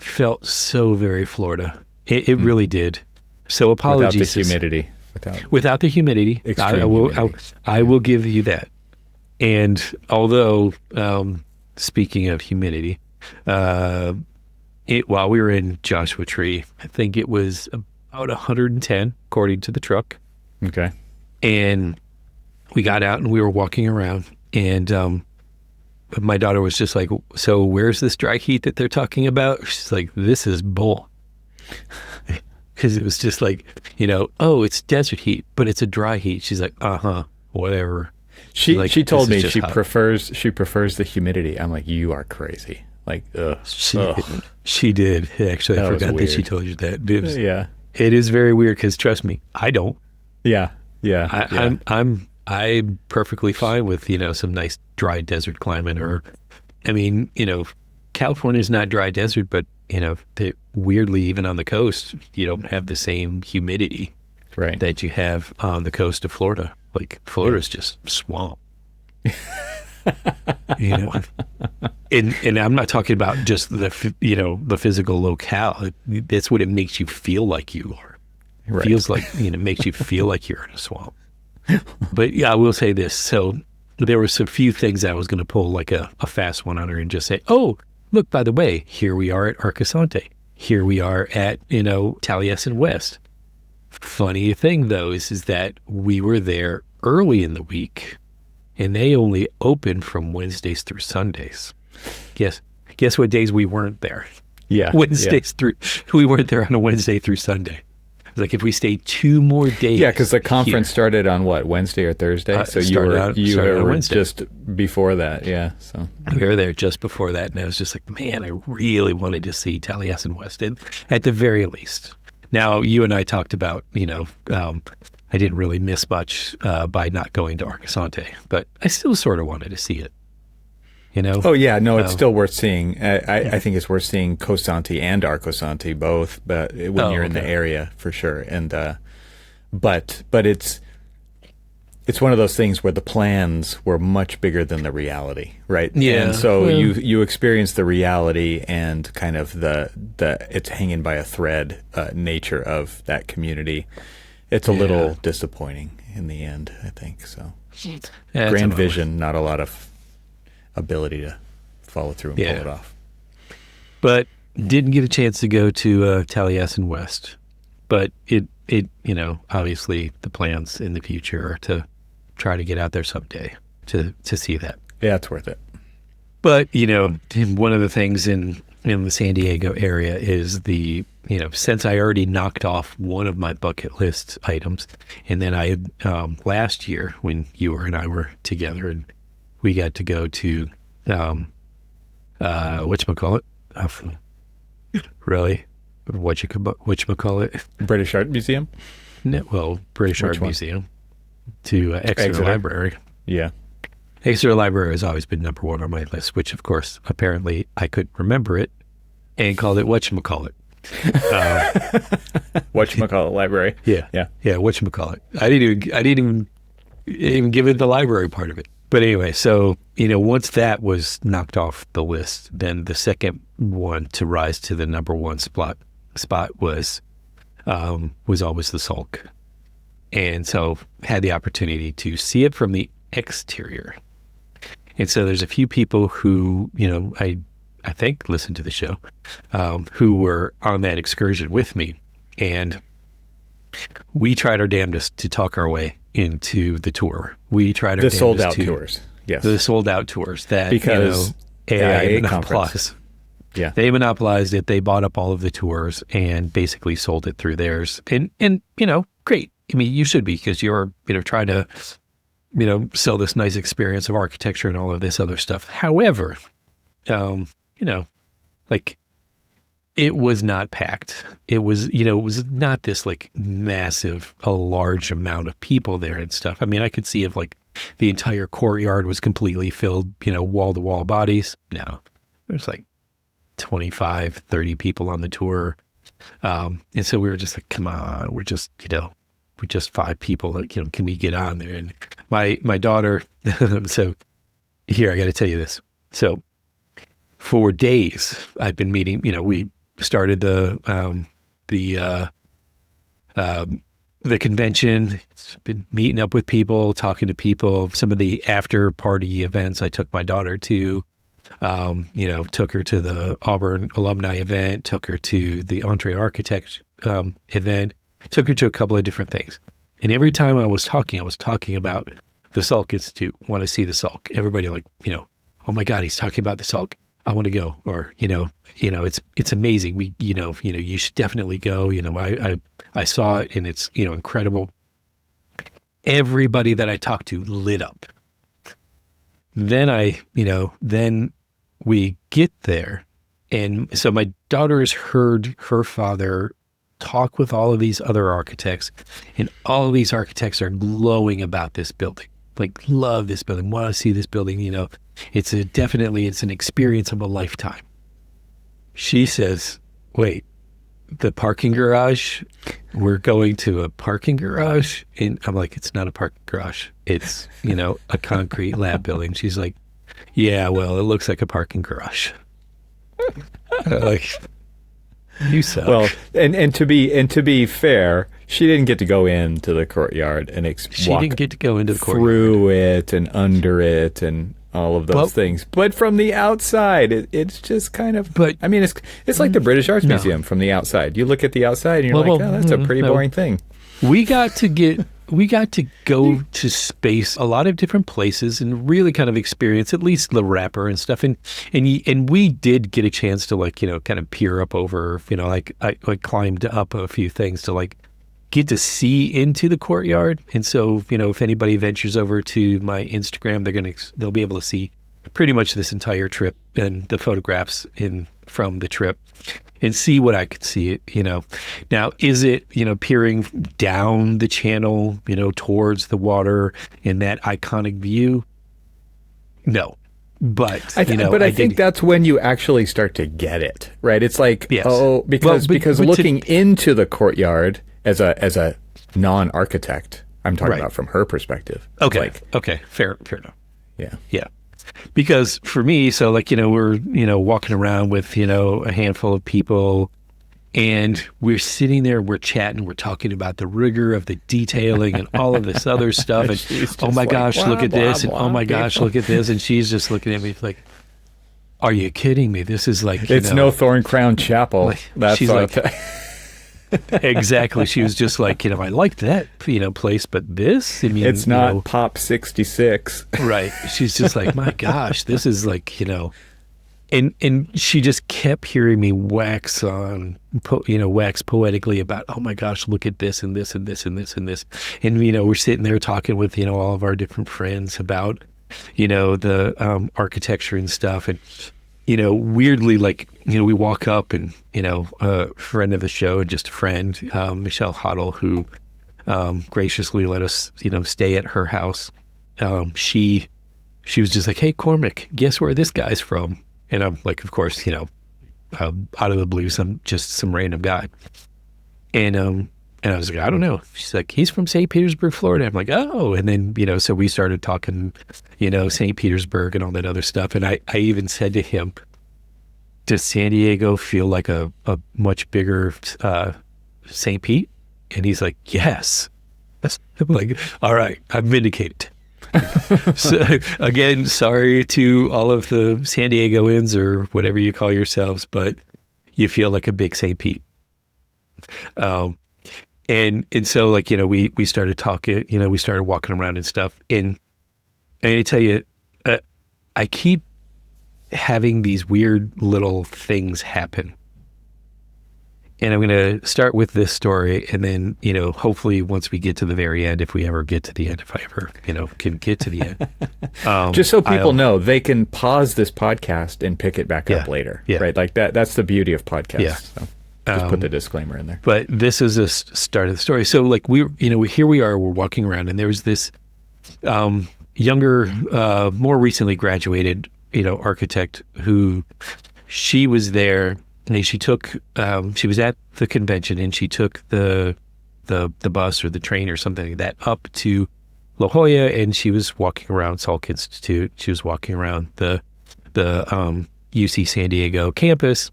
felt so very Florida. It really did. So apologies. Without the humidity. Without the humidity. I will give you that. And although, speaking of humidity, while we were in Joshua Tree, I think it was about 110, according to the truck. Okay. And we got out and we were walking around, and my daughter was just like, so where's this dry heat that they're talking about? She's like, this is bull. Because it was just like, oh, it's desert heat, but it's a dry heat. She's like, whatever. She told me she prefers the humidity. I'm like, you are crazy. Like, ugh. She did. Actually, I forgot that she told you that. Yeah. It is very weird because trust me, I don't. Yeah. I'm perfectly fine with, some nice dry desert climate, or, California's not dry desert, but, weirdly, even on the coast, you don't have the same humidity that you have on the coast of Florida. Like, Florida's just swamp. And I'm not talking about just the physical locale. That's what it makes you feel like you are. It feels like, it makes you feel like you're in a swamp. But yeah, I will say this. So there were some few things I was going to pull like a fast one on her and just say, oh, look, by the way, here we are at Archispeak. Here we are at, Taliesin West. Funny thing, though, is that we were there early in the week, and they only open from Wednesdays through Sundays. Guess what days we weren't there? Yeah. We weren't there on a Wednesday through Sunday. It's like if we stayed 2 more days. Yeah, because the conference started on what, Wednesday or Thursday? So you were just before that, yeah. So we were there just before that, and I was just like, man, I really wanted to see Taliesin West at the very least. Now, you and I talked about, I didn't really miss much by not going to Archispeak, but I still sort of wanted to see it. Oh yeah, no, it's still worth seeing. I think it's worth seeing Cosanti and Archispeak both, but when you're in the area for sure. And but it's one of those things where the plans were much bigger than the reality, right? Yeah. And so you experience the reality and kind of the it's hanging by a thread nature of that community. It's a little disappointing in the end, I think. So grand vision, not a lot of ability to follow through and pull it off. But didn't get a chance to go to Taliesin West. But it obviously the plans in the future are to try to get out there someday to see that. Yeah, it's worth it. But, one of the things in the San Diego area is since I already knocked off one of my bucket list items, and then I last year when you and I were together and we got to go to, whatchamacallit? Really? Whatchamacallit? British Art Museum? No, well, British Art Museum. To Exeter Library. Yeah. Exeter Library has always been number one on my list, which, of course, apparently I couldn't remember it and called it whatchamacallit. Whatchamacallit Library. Yeah. Whatchamacallit. I didn't even give it the library part of it. But anyway, so, once that was knocked off the list, then the second one to rise to the number one spot was always the Salk. And so had the opportunity to see it from the exterior. And so there's a few people who, I think listen to the show, who were on that excursion with me. And we tried our damnedest to talk our way into the tour. We tried our damnedest sold out tours. Yes. The sold out tours that, because AIA monopolized. Yeah. They monopolized it. They bought up all of the tours and basically sold it through theirs. And great. I mean, you should be, because you're, trying to, sell this nice experience of architecture and all of this other stuff. However, it was not packed. It was, it was not this massive, a large amount of people there and stuff. I mean, I could see if the entire courtyard was completely filled, wall to wall bodies. No, there's 25, 30 people on the tour. And so we were just like, come on, we're just 5 people, can we get on there? And my daughter, so here, I got to tell you this. So for days I've been meeting, we started the convention. It's been meeting up with people, talking to people. Some of the after party events I took my daughter to, took her to the Auburn alumni event, took her to the Entree Architect event, took her to a couple of different things. And every time I was talking about the Salk Institute, want to see the Salk. Everybody oh my God, he's talking about the Salk. I want to go. Or, it's amazing. You should definitely go. I saw it and it's, incredible. Everybody that I talked to lit up. Then then we get there. And so my daughter has heard her father talk with all of these other architects, and all of these architects are glowing about this building. Like, love this building, want to see this building. It's an experience of a lifetime. She says, wait, the parking garage, we're going to a parking garage? And I'm like, it's not a parking garage. It's, a concrete lab building. She's like, yeah, well, it looks like a parking garage. Like, you suck. Well, and to be fair, she didn't get to go into the courtyard and didn't get to go into the courtyard. Through it and under it and all of those things. But from the outside, it's just kind of. But I mean, it's like the British Arts Museum from the outside. You look at the outside and you're oh, that's a pretty boring thing. We got to go to space, a lot of different places, and really kind of experience at least the wrapper and stuff. And we did get a chance to kind of peer up over, I climbed up a few things to get to see into the courtyard. And so, if anybody ventures over to my Instagram, they'll be able to see pretty much this entire trip and the photographs from the trip. And see what I could see it, Now, is it, peering down the channel, towards the water in that iconic view? No. But, I think that's when you actually start to get it, right? It's like, yes. because looking into the courtyard as a non-architect, I'm talking about from her perspective. Okay. Okay. Fair enough. Yeah. Yeah. Because for me, so we're, walking around with, a handful of people, and we're sitting there, we're chatting, we're talking about the rigor of the detailing and all of this other stuff. And oh my gosh, look at this. And oh my gosh, look at this. And she's just looking at me like, are you kidding me? This is like, it's no Thorncrown Chapel. That's she's like, exactly. She was just like, I liked that, place, but this, it's not Pop 66. Right. She's just like, my gosh, this is like, and she just kept hearing me wax poetically about, oh my gosh, look at this and this and this and this and this. And, we're sitting there talking with, all of our different friends about, the architecture and stuff. And, weirdly, we walk up and, a friend of the show and just a friend, Michelle Hoddle, who graciously let us, stay at her house. She was just like, hey, Cormac, guess where this guy's from? And I'm like, of course, out of the blue, some random guy. And I was like, I don't know. She's like, he's from St. Petersburg, Florida. I'm like, oh. And then, so we started talking, St. Petersburg and all that other stuff. And I even said to him, does San Diego feel like a much bigger St. Pete? And he's like, yes. I'm like, all right, I'm vindicated. So again, sorry to all of the San Diegoans or whatever you call yourselves, but you feel like a big St. Pete. And so we started talking, we started walking around and stuff. And I tell you, I keep having these weird little things happen. And I'm going to start with this story, and then, hopefully once we get to the very end, if we ever get to the end, if I ever, can get to the end. Just so people know, they can pause this podcast and pick it back up later, right? Like that's the beauty of podcasts. Yeah. So just put the disclaimer in there. But this is the start of the story. So here we are, we're walking around, and there's this younger, more recently graduated, architect who she was there. And she was at the convention, and she took the bus or the train or something like that up to La Jolla, and she was walking around Salk Institute. She was walking around the UC San Diego campus,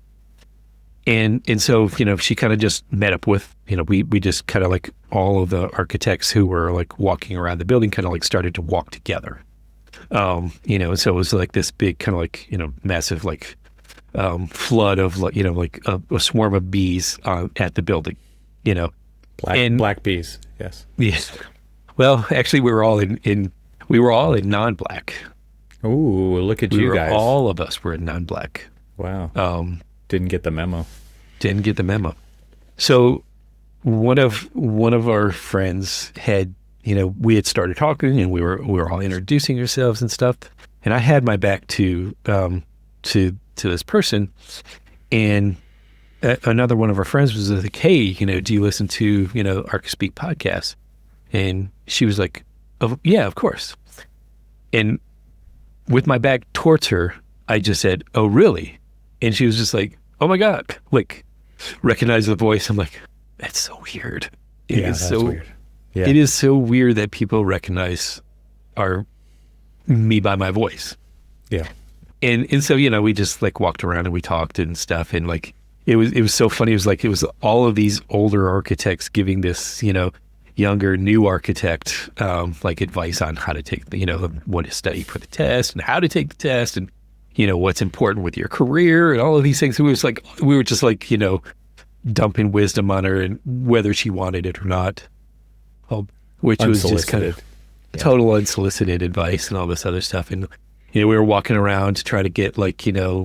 And so, she kind of just met up with, we just kind of like all of the architects who were like walking around the building kind of like started to walk together. So it was like this big kind of like, massive like flood of like, like a swarm of bees at the building, Black bees. Yes. Yes. Well, actually we were all in non-black. Ooh, look at you guys. All of us were in non-black. Wow. Didn't get the memo. So one of our friends had, we had started talking and we were all introducing ourselves and stuff. And I had my back to this person, and another one of our friends was like, "Hey, do you listen to, Archispeak podcast?" And she was like, "Oh, yeah, of course." And with my back towards her, I just said, "Oh, really?" And she was just like, "Oh my God," like recognize the voice. I'm like, that's so weird. That's weird. Yeah. It is so weird that people recognize me by my voice. Yeah. And so, we just like walked around and we talked and stuff. And like, it was so funny. It was all of these older architects giving this, younger, new architect, like advice on how to take what to study for the test and how to take the test and, what's important with your career and all of these things. We were just like, dumping wisdom on her and whether she wanted it or not, which was just kind of total unsolicited advice and all this other stuff. And, we were walking around to try to get like,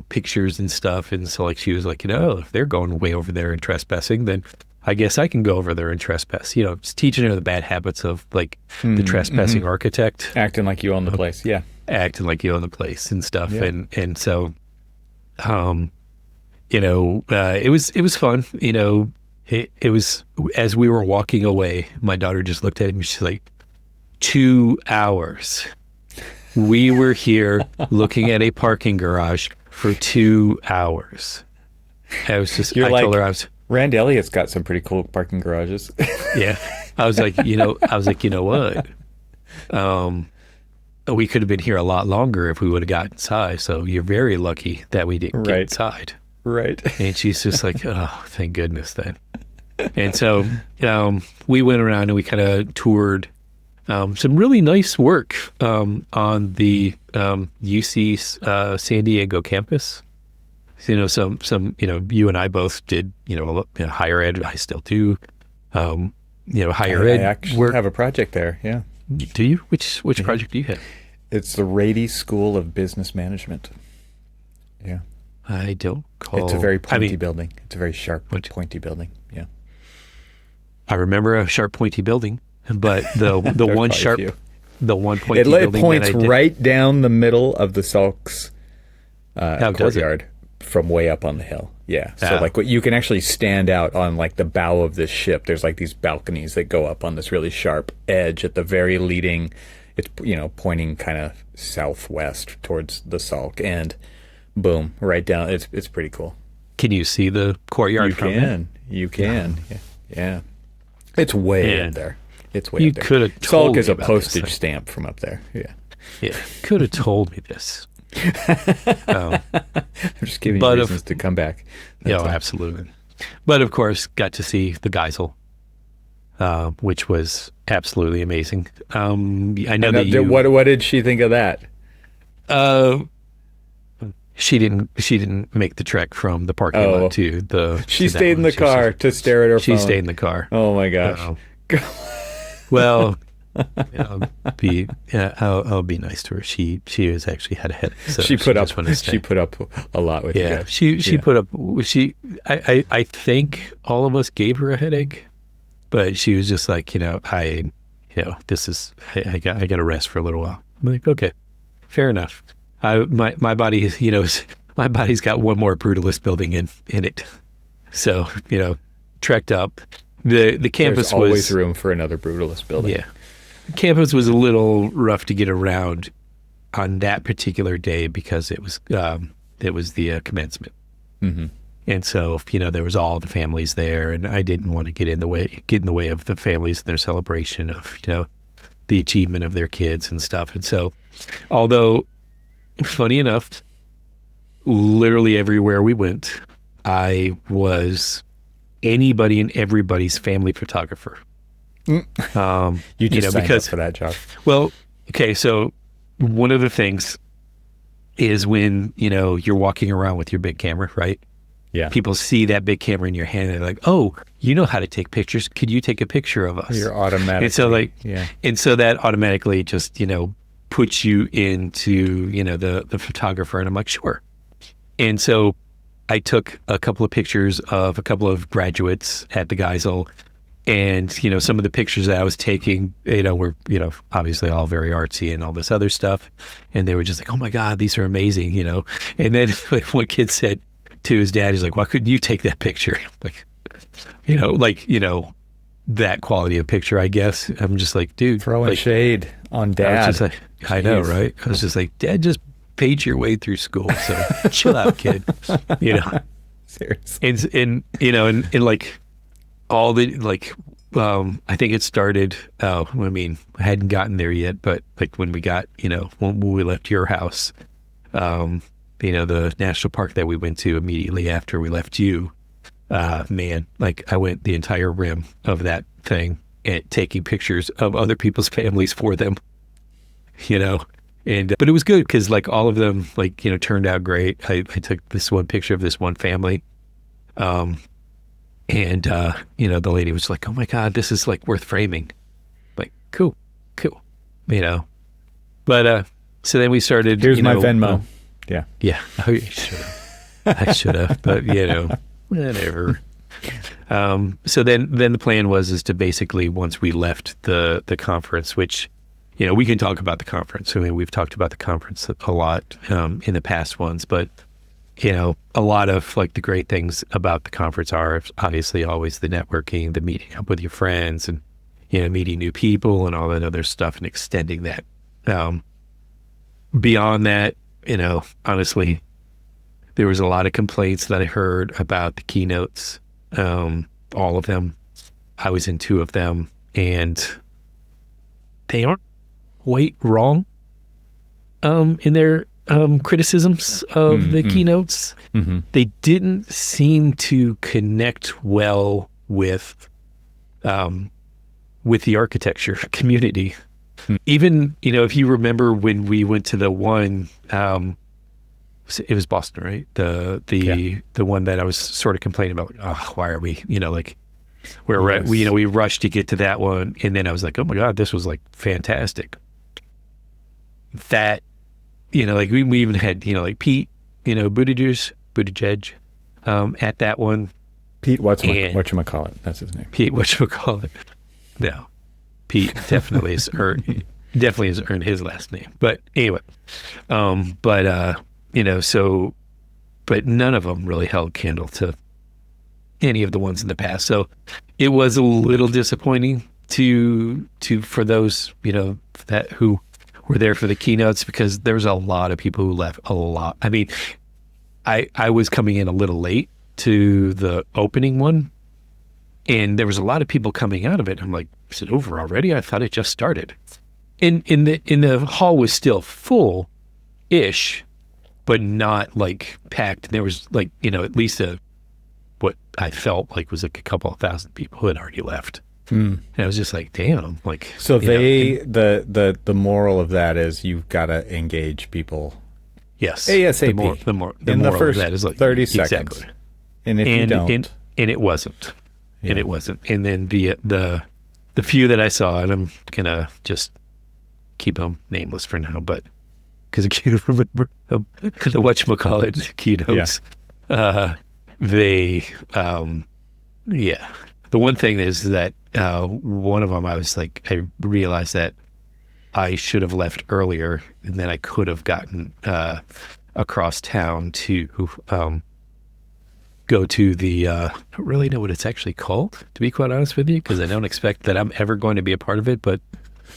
pictures and stuff. And so like, she was like, if they're going way over there and trespassing, then I guess I can go over there and trespass, just teaching her the bad habits of like the trespassing architect. Acting like you own the place. Yeah. Acting like you own the place and stuff. Yeah. And so, it was fun. It was, as we were walking away, my daughter just looked at me. She's like, 2 hours. We were here looking at a parking garage for 2 hours. I told her Rand Elliott's got some pretty cool parking garages. Yeah. I was like, you know what? We could have been here a lot longer if we would have gotten inside. So you're very lucky that we didn't get inside. Right. And she's just like, oh, thank goodness then. And so we went around and we kind of toured some really nice work on the UC San Diego campus. Some you and I both did, higher ed. I still do, higher ed. I actually work. Have a project there. Yeah. Do you? Which project do you have? It's the Rady School of Business Management. Yeah. I don't call. It's a very pointy building. It's a very sharp, pointy building. Yeah. I remember a sharp, pointy building, but the one sharp, the one pointy building. It points right down the middle of the Salk's courtyard from way up on the hill. Yeah. So like you can actually stand out on like the bow of this ship. There's like these balconies that go up on this really sharp edge at the very leading. It's pointing kind of southwest towards the Salk, and boom, right down. It's pretty cool. Can you see the courtyard? You can. Yeah. It's way up there. It's way up there. You could have told Salk me is a about postage this. stamp from up there. Yeah. Yeah. Could have told me this. I'm just giving you reasons to come back. Absolutely. But of course, got to see the Geisel, which was absolutely amazing. I know that you. What did she think of that? She didn't make the trek from the parking lot to the. She stayed in the car to stare at her phone. She stayed in the car. Oh my gosh. Well, I'll be nice to her. She has actually had a headache. So she put up a lot with you guys. She put up. I think all of us gave her a headache, but she was just like, this is I got to rest for a little while. I'm like, okay, fair enough. My body, my body's got one more brutalist building in it. So, trekked up. The campus There's always room for another brutalist building. Yeah. The campus was a little rough to get around on that particular day because it was the commencement. Mm-hmm. And so, there was all the families there, and I didn't want to get in the way of the families and their celebration of, the achievement of their kids and stuff. And so, although funny enough, literally everywhere we went, I was anybody and everybody's family photographer. You just signed up for that job. Well, okay, so one of the things is when, you're walking around with your big camera, right? Yeah. People see that big camera in your hand and they're like, oh, you know how to take pictures. Could you take a picture of us? You're automatic. And so that automatically just, puts you into, the photographer. And I'm like, sure. And so I took a couple of pictures of a couple of graduates at the Geisel. And, some of the pictures that I was taking, were, obviously all very artsy and all this other stuff. And they were just like, oh my God, these are amazing, And then one kid said to his dad, he's like, why couldn't you take that picture? Like, that quality of picture, I guess. I'm just like, dude. Throwing shade on dad. I know, right? I was just like, Dad just paid your way through school. So chill out, kid. Seriously. And like, all the I think it started I hadn't gotten there yet, but like when we got when we left your house, the national park that we went to immediately after we left you, man, like I went the entire rim of that thing and taking pictures of other people's families for them, and but it was good because like all of them turned out great. I took this one picture of this one family, and, the lady was like, oh my God, this is like worth framing. Like, cool. But, so then we started, here's my Venmo. Yeah. Oh, you should have. I should have, but whatever. So then the plan was to basically, once we left the conference, which, we can talk about the conference. I mean, we've talked about the conference a lot, in the past ones, but a lot of like the great things about the conference are obviously always the networking, the meeting up with your friends and, meeting new people and all that other stuff and extending that. Beyond that, honestly, there was a lot of complaints that I heard about the keynotes, all of them. I was in 2 of them and they aren't quite wrong, in their criticisms of the keynotes. Mm-hmm. They didn't seem to connect well with the architecture community. Even, if you remember when we went to the one, it was Boston, right? The one that I was sort of complaining about. Oh, why are we, we rushed to get to that one. And then I was like, oh my God, this was like fantastic. That, we even had, like Pete, Buttigieg, at that one. Pete whatchamacallit, that's his name. Pete whatchamacallit. No, Pete definitely has earned his last name. But anyway, but none of them really held candle to any of the ones in the past. So it was a little disappointing for those, that who were there for the keynotes, because there was a lot of people who left a lot. I mean, I was coming in a little late to the opening one, and there was a lot of people coming out of it. I'm like, is it over already? I thought it just started. In the hall was still full-ish, but not like packed. There was like, at least what I felt like was like a couple of thousand people who had already left. And I was just like, damn, like. So the moral of that is you've got to engage people. Yes. ASAP. The moral of that is like 30 seconds. Exactly. And if you don't. And it wasn't. Yeah. And it wasn't. And then the few that I saw, and I'm going to just keep them nameless for now, but because I can't remember the whatchamacallit keynotes. Yeah. The one thing is that one of them, I was like, I realized that I should have left earlier, and then I could have gotten across town to go to the, I don't really know what it's actually called, to be quite honest with you, because I don't expect that I'm ever going to be a part of it, but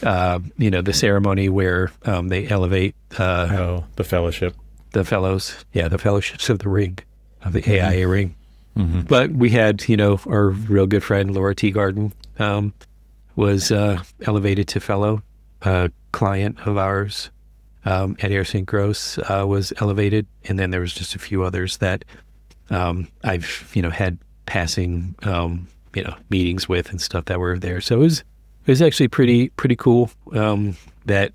the ceremony where they elevate the fellowship. The fellows, the fellowships of the ring, of the AIA ring. Mm-hmm. But we had, our real good friend Laura Teagarden was elevated to fellow. Client of ours at Air St. Gross was elevated, and then there was just a few others that I've, had passing, meetings with and stuff that were there. So it was actually pretty cool that,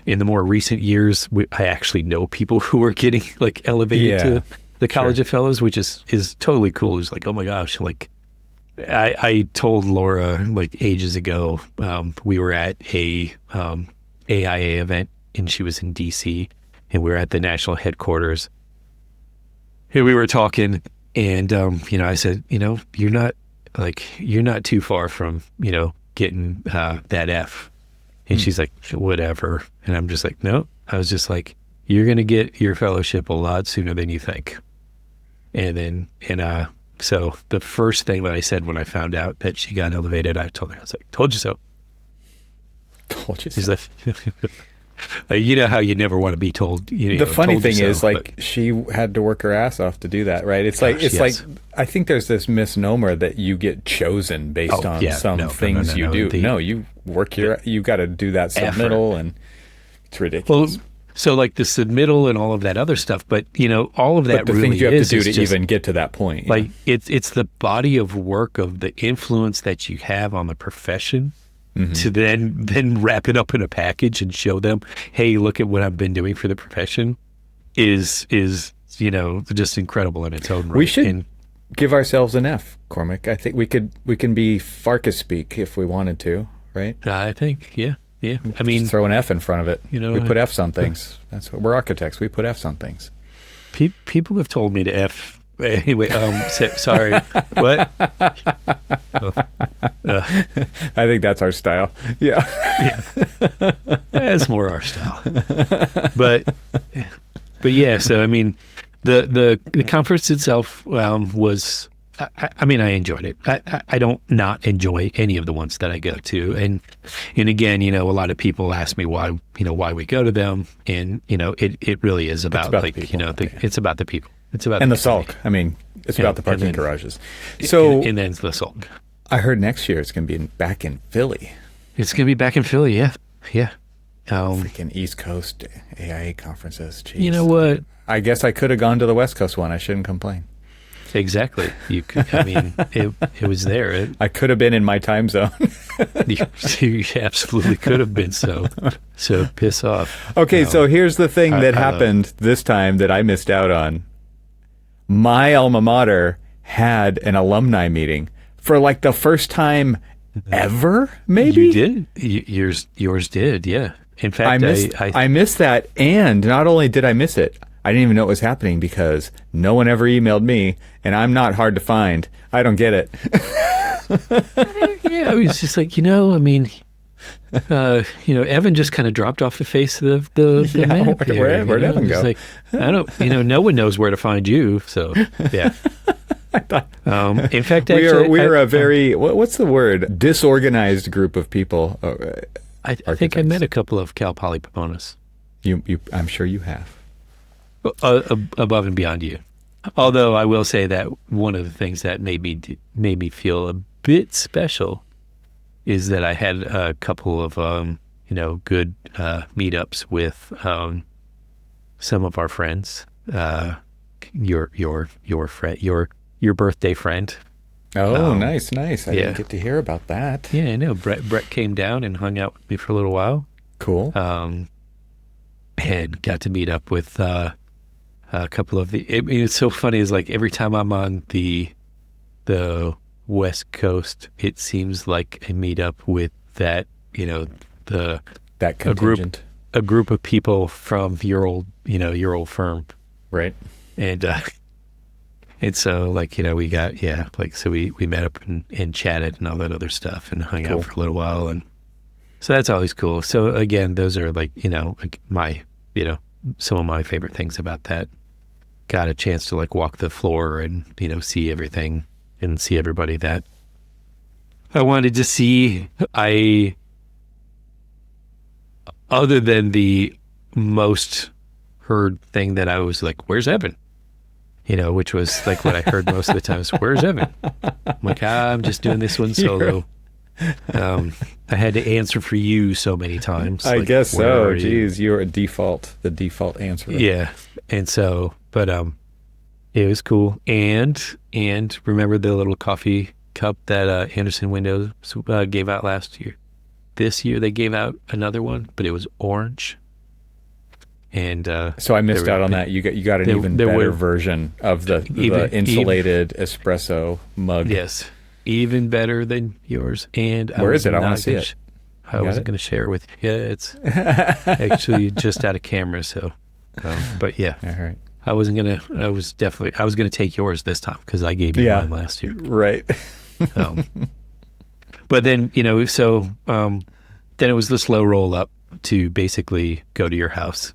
in the more recent years, I actually know people who are getting like elevated to the College of Fellows, which is totally cool. It's like, oh my gosh, like I told Laura like ages ago, we were at a AIA event and she was in DC and we were at the national headquarters. And we were talking and, I said, you're not too far from, getting that F. And she's like, whatever. And I'm just like, no. I was just like, you're going to get your fellowship a lot sooner than you think. So the first thing that I said when I found out that she got elevated, I told her, I was like, told you so. Told you so. She's like, you know how you never want to be told. The funny thing is, like, she had to work her ass off to do that, right? It's like, like, I think there's this misnomer that you get chosen based on some things you do. No, you work you got to do that submittal, and it's ridiculous. Well, so like the submittal and all of that other stuff, but all of that the really things you have is to do to just, even get to that point. Like it's the body of work of the influence that you have on the profession. Mm-hmm. To then wrap it up in a package and show them, hey, look at what I've been doing for the profession is just incredible in its own right. We should give ourselves an F, Cormac. I think we can be Archispeak if we wanted to, right? I think, yeah. I mean, just throw an F in front of it. We put Fs on things. That's what we're architects. We put Fs on things. People have told me to F. Anyway, sorry. What? I think that's our style. Yeah. That's more our style. But yeah. So I mean, the conference itself was. I mean, I enjoyed it. I don't not enjoy any of the ones that I go to, and again, a lot of people ask me why we go to them, and it really is about like it's about the people. It's about the Salk. I mean, it's about the parking garages. So and then it's the Salk. I heard next year it's going to be back in Philly. It's going to be back in Philly. Yeah. Freaking East Coast AIA conferences. Jeez. You know what? I guess I could have gone to the West Coast one. I shouldn't complain. Exactly. You could. I mean, it was there. I could have been in my time zone. You absolutely could have been. So piss off. Okay, so here's the thing that happened this time that I missed out on. My alma mater had an alumni meeting for like the first time ever, maybe? You did? Yours did, yeah. In fact, I missed that, and not only did I miss it, I didn't even know it was happening because no one ever emailed me, and I'm not hard to find. I don't get it. Yeah, I was just like, I mean, Evan just kind of dropped off the face of the map. Where'd Evan go? Like, I don't, no one knows where to find you. So, yeah. I thought, in fact, we are a very what's the word? Disorganized group of people. I think I met a couple of Cal Poly proponents. I'm sure you have. Above and beyond you. Although I will say that one of the things that made me feel a bit special is that I had a couple of good meetups with some of our friends. Your friend, your birthday friend. Oh, nice. I didn't get to hear about that. Yeah, I know. Brett came down and hung out with me for a little while. Cool. And got to meet up with a couple of the. I mean, it's so funny. Is like every time I'm on the West Coast, it seems like I meet up with that. That contingent. A group of people from your old firm, right? And so we got so we met up and chatted and all that other stuff and hung out for a little while, and so that's always cool. So again, those are my some of my favorite things about that. Got a chance to walk the floor and see everything and see everybody that I wanted to see. Other than the most heard thing that I was like, where's Evan? Which was like what I heard most of the time is, where's Evan? I'm like, I'm just doing this one solo. I had to answer for you so many times. I guess so. Geez, you're the default answer. Yeah. And so, but It was cool. And remember the little coffee cup that Anderson Windows gave out last year? This year they gave out another one, but it was orange. And so I missed out on that. You got an even better version of the insulated espresso mug. Yes, even better than yours. And where is it? I want to see it. I wasn't going to share it with you. Yeah, it's actually just out of camera. So, but yeah, all right. I was going to take yours this time because I gave you mine last year. Right. But then then it was the slow roll up to basically go to your house.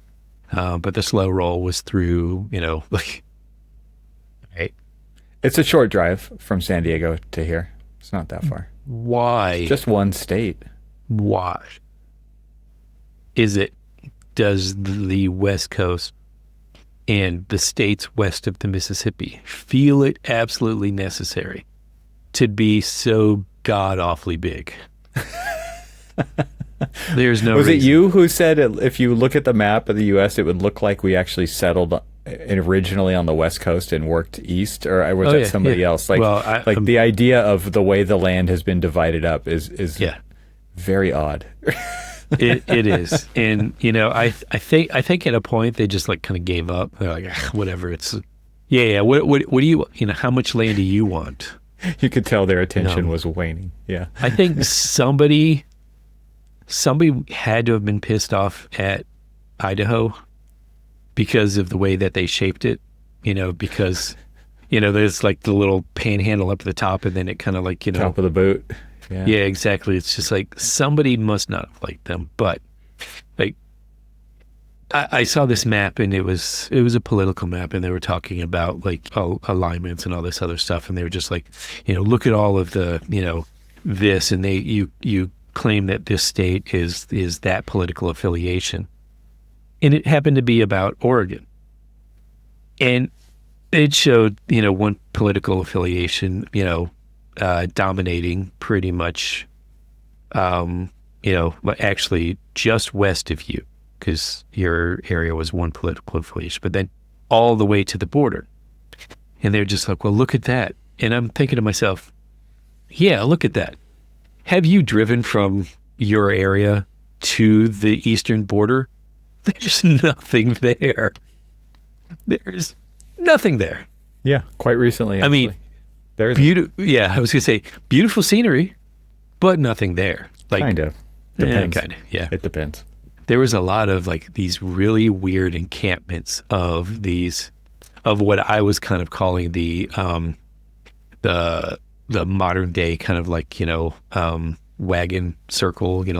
But the slow roll was through, right. It's a short drive from San Diego to here. It's not that far. Why? It's just one state. Why? Does the West Coast and the states west of the Mississippi feel it absolutely necessary to be so god-awfully big? There's no reason. Was it you who said if you look at the map of the U.S., it would look like we actually settled originally on the West Coast and worked east? Or was that somebody else? The idea of the way the land has been divided up is very odd. It is. And, I think at a point they just kind of gave up. They're like, whatever. It's, what do you, how much land do you want? You could tell their attention was waning. Yeah. I think somebody had to have been pissed off at Idaho because of the way that they shaped it, because, there's the little panhandle up at the top and then it kind of top of the boot. Yeah, exactly. It's just somebody must not have liked them. But I saw this map and it was a political map and they were talking about alignments and all this other stuff. And they were just look at all of the, this, and you claim that this state is that political affiliation. And it happened to be about Oregon. And it showed, one political affiliation, dominating pretty much, actually just west of you, because your area was one political affiliation, but then all the way to the border. And they're just well, look at that. And I'm thinking to myself, yeah, look at that. Have you driven from your area to the eastern border? There's nothing there. There's nothing there. Yeah, quite recently, actually. I mean, I was going to say beautiful scenery, but nothing there. Kind of. Depends. Yeah. It depends. There was a lot of these really weird encampments of what I was kind of calling the modern day kind of wagon circle, what I'm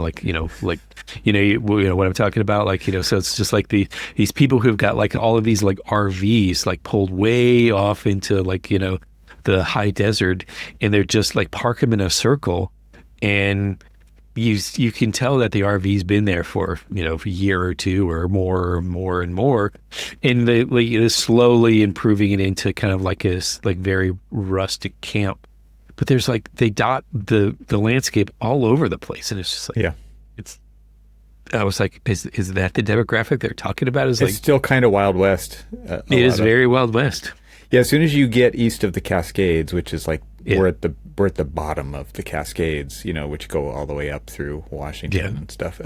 talking about, so it's just these people who've got all of these RVs pulled way off into the high desert, and they're just park them in a circle, and you can tell that the RV's been there for a year or two or more and more, and they slowly improving it into kind of this very rustic camp. But there's they dot the landscape all over the place, and it's just I was is that the demographic they're talking about? It's still kind of Wild West. It is very Wild West. Yeah, as soon as you get east of the Cascades, which is we're at the bottom of the Cascades, which go all the way up through Washington and stuff.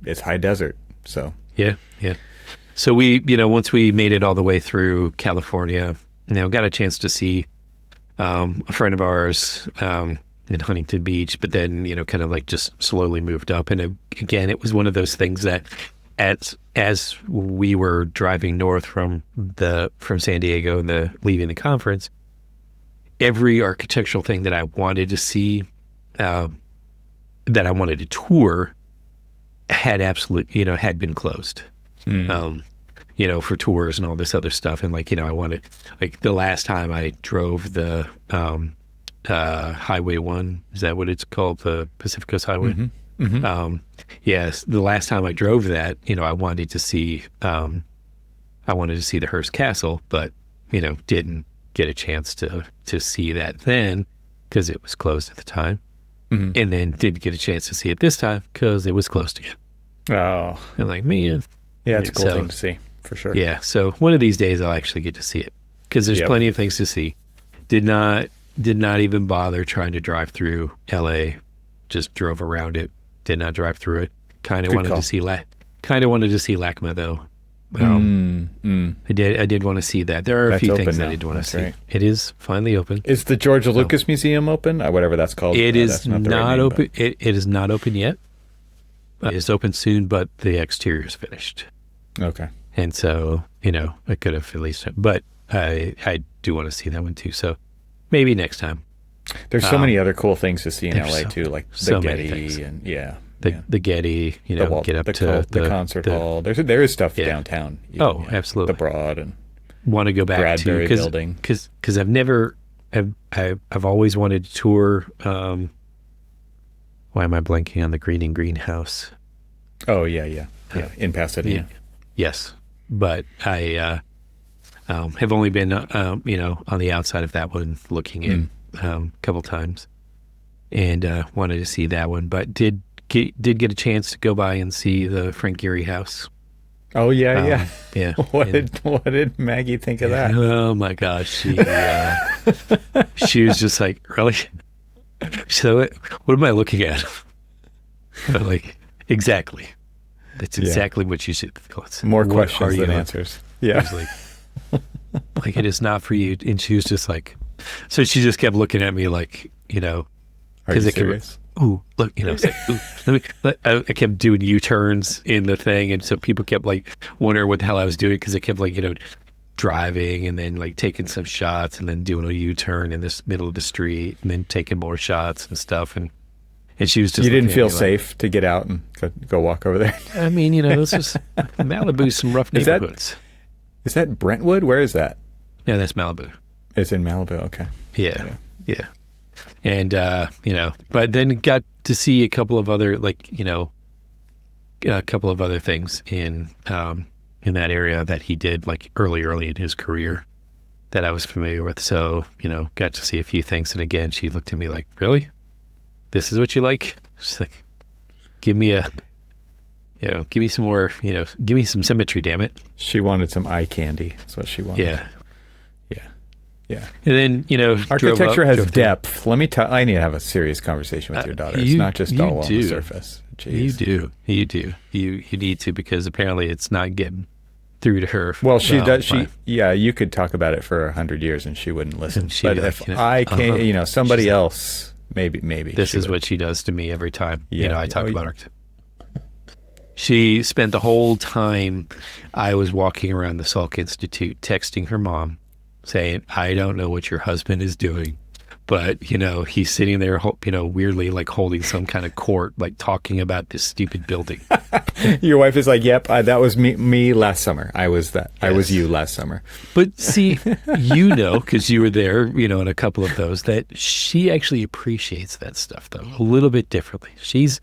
It's high desert. So yeah. So we, once we made it all the way through California, got a chance to see a friend of ours in Huntington Beach, but then kind of just slowly moved up. And again, it was one of those things that as we were driving north from San Diego and leaving the conference, every architectural thing that I wanted to see, that I wanted to tour, had been closed. For tours and all this other stuff. And I wanted, the last time I drove the Highway 1, is that what it's called? The Pacific Coast Highway? Mm-hmm. Mm-hmm. Yes, the last time I drove that, I wanted to see the Hearst Castle, but didn't get a chance to see that then because it was closed at the time, and then didn't get a chance to see it this time because it was closed again. Oh, and man, yeah, it's a cool thing to see. for sure. Yeah. So one of these days I'll actually get to see it because there's plenty of things to see. Did not even bother trying to drive through LA. Just drove around it. Did not drive through it. Kind of wanted to see LACMA though. I did want to see that. There are a few things that I did want to see. Right. It is finally open. Is the George Lucas Museum open? Whatever that's called. It is not open. It is not open yet. It's open soon, but the exterior is finished. Okay. And so, I could have at least, but I do want to see that one too. So maybe next time. There's so many other cool things to see in LA too, like the Getty and the Getty, get up to the concert hall. There is stuff downtown. Absolutely. The Broad and want to go back Bradbury to building because I've always wanted to tour. Why am I blanking on the greenhouse? Oh yeah, in Pasadena. Yes, but I have only been on the outside of that one, looking at a couple times, and wanted to see that one, but did get a chance to go by and see the Frank Gehry house. Oh yeah. What and, did Maggie think of that? Oh my gosh, she was just like, really? So what am I looking at? Like, exactly. That's exactly what you should. More questions than answers. Yeah. Like it is not for you. And she was just like, so she just kept looking at me like, Are you serious? Ooh, look, it's like, ooh, I kept doing U-turns in the thing. And so people kept like wondering what the hell I was doing. Cause I kept like, driving and then like taking some shots and then doing a U-turn in this middle of the street and then taking more shots and stuff. And she was just, you didn't feel safe to get out and go walk over there? I mean, this is Malibu, some rough neighborhoods. Is that Brentwood? Where is that? Yeah, that's Malibu. It's in Malibu. Okay. Yeah. And, but then got to see a couple of other, a couple of other things in that area that he did like early in his career that I was familiar with. So, got to see a few things. And again, she looked at me like, really? This is what you like? She's like, give me some more, give me some symmetry, damn it. She wanted some eye candy. That's what she wanted. Yeah. And then, architecture has depth. Let me I need to have a serious conversation with your daughter. It's not just all on the surface. Jeez. You do. You need to, because apparently it's not getting through to her. Well, she does. You could talk about it for 100 years and she wouldn't listen. But if I can't, somebody else, maybe. This is what she does to me every time. I talk about architecture. She spent the whole time I was walking around the Salk Institute texting her mom, saying, I don't know what your husband is doing, but, he's sitting there, weirdly, like holding some kind of court, like talking about this stupid building. Your wife is like, yep, that was me last summer. I was that. Yes. I was you last summer. But see, because you were there, in a couple of those, that she actually appreciates that stuff, though, a little bit differently. She's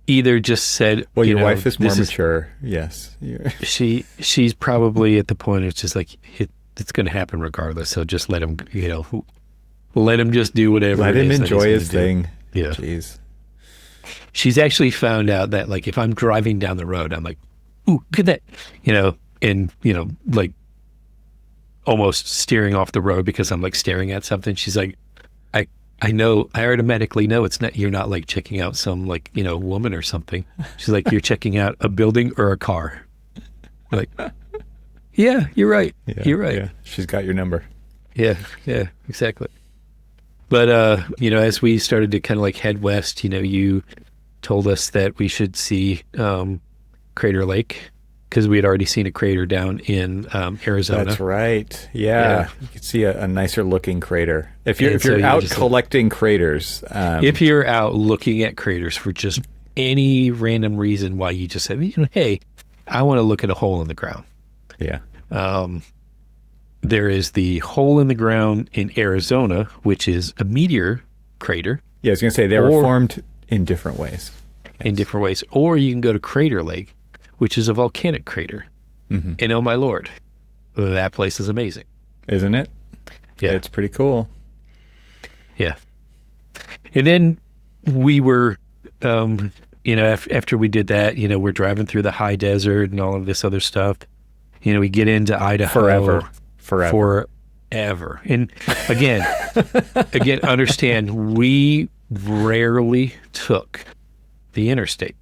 either just said, well, your wife is more mature. Yes. She's probably at the point it's just like, it's going to happen regardless. So just let him, let him just do whatever. Let him enjoy his thing. Yeah. Jeez. She's actually found out that like, if I'm driving down the road, I'm like, ooh, look at that, and, like almost steering off the road because I'm like staring at something. She's like, I know, I automatically know you're not like checking out some like, woman or something. She's like, you're checking out a building or a car. Like, yeah, you're right. Yeah, you're right. Yeah. She's got your number. Yeah, exactly. But, as we started to kind of like head west, you told us that we should see Crater Lake because we had already seen a crater down in Arizona. That's right. Yeah. You can see a nicer looking crater. If you're out collecting craters. If you're out looking at craters for just any random reason why you just said, hey, I want to look at a hole in the ground. Yeah. There is the hole in the ground in Arizona, which is a meteor crater. Yeah, I was going to say they were formed in different ways. Yes. Or you can go to Crater Lake, which is a volcanic crater. Mm-hmm. And oh my Lord, that place is amazing. Isn't it? Yeah. It's pretty cool. Yeah. And then we were, after we did that, we're driving through the high desert and all of this other stuff. we get into Idaho forever. And again, understand, we rarely took the interstate.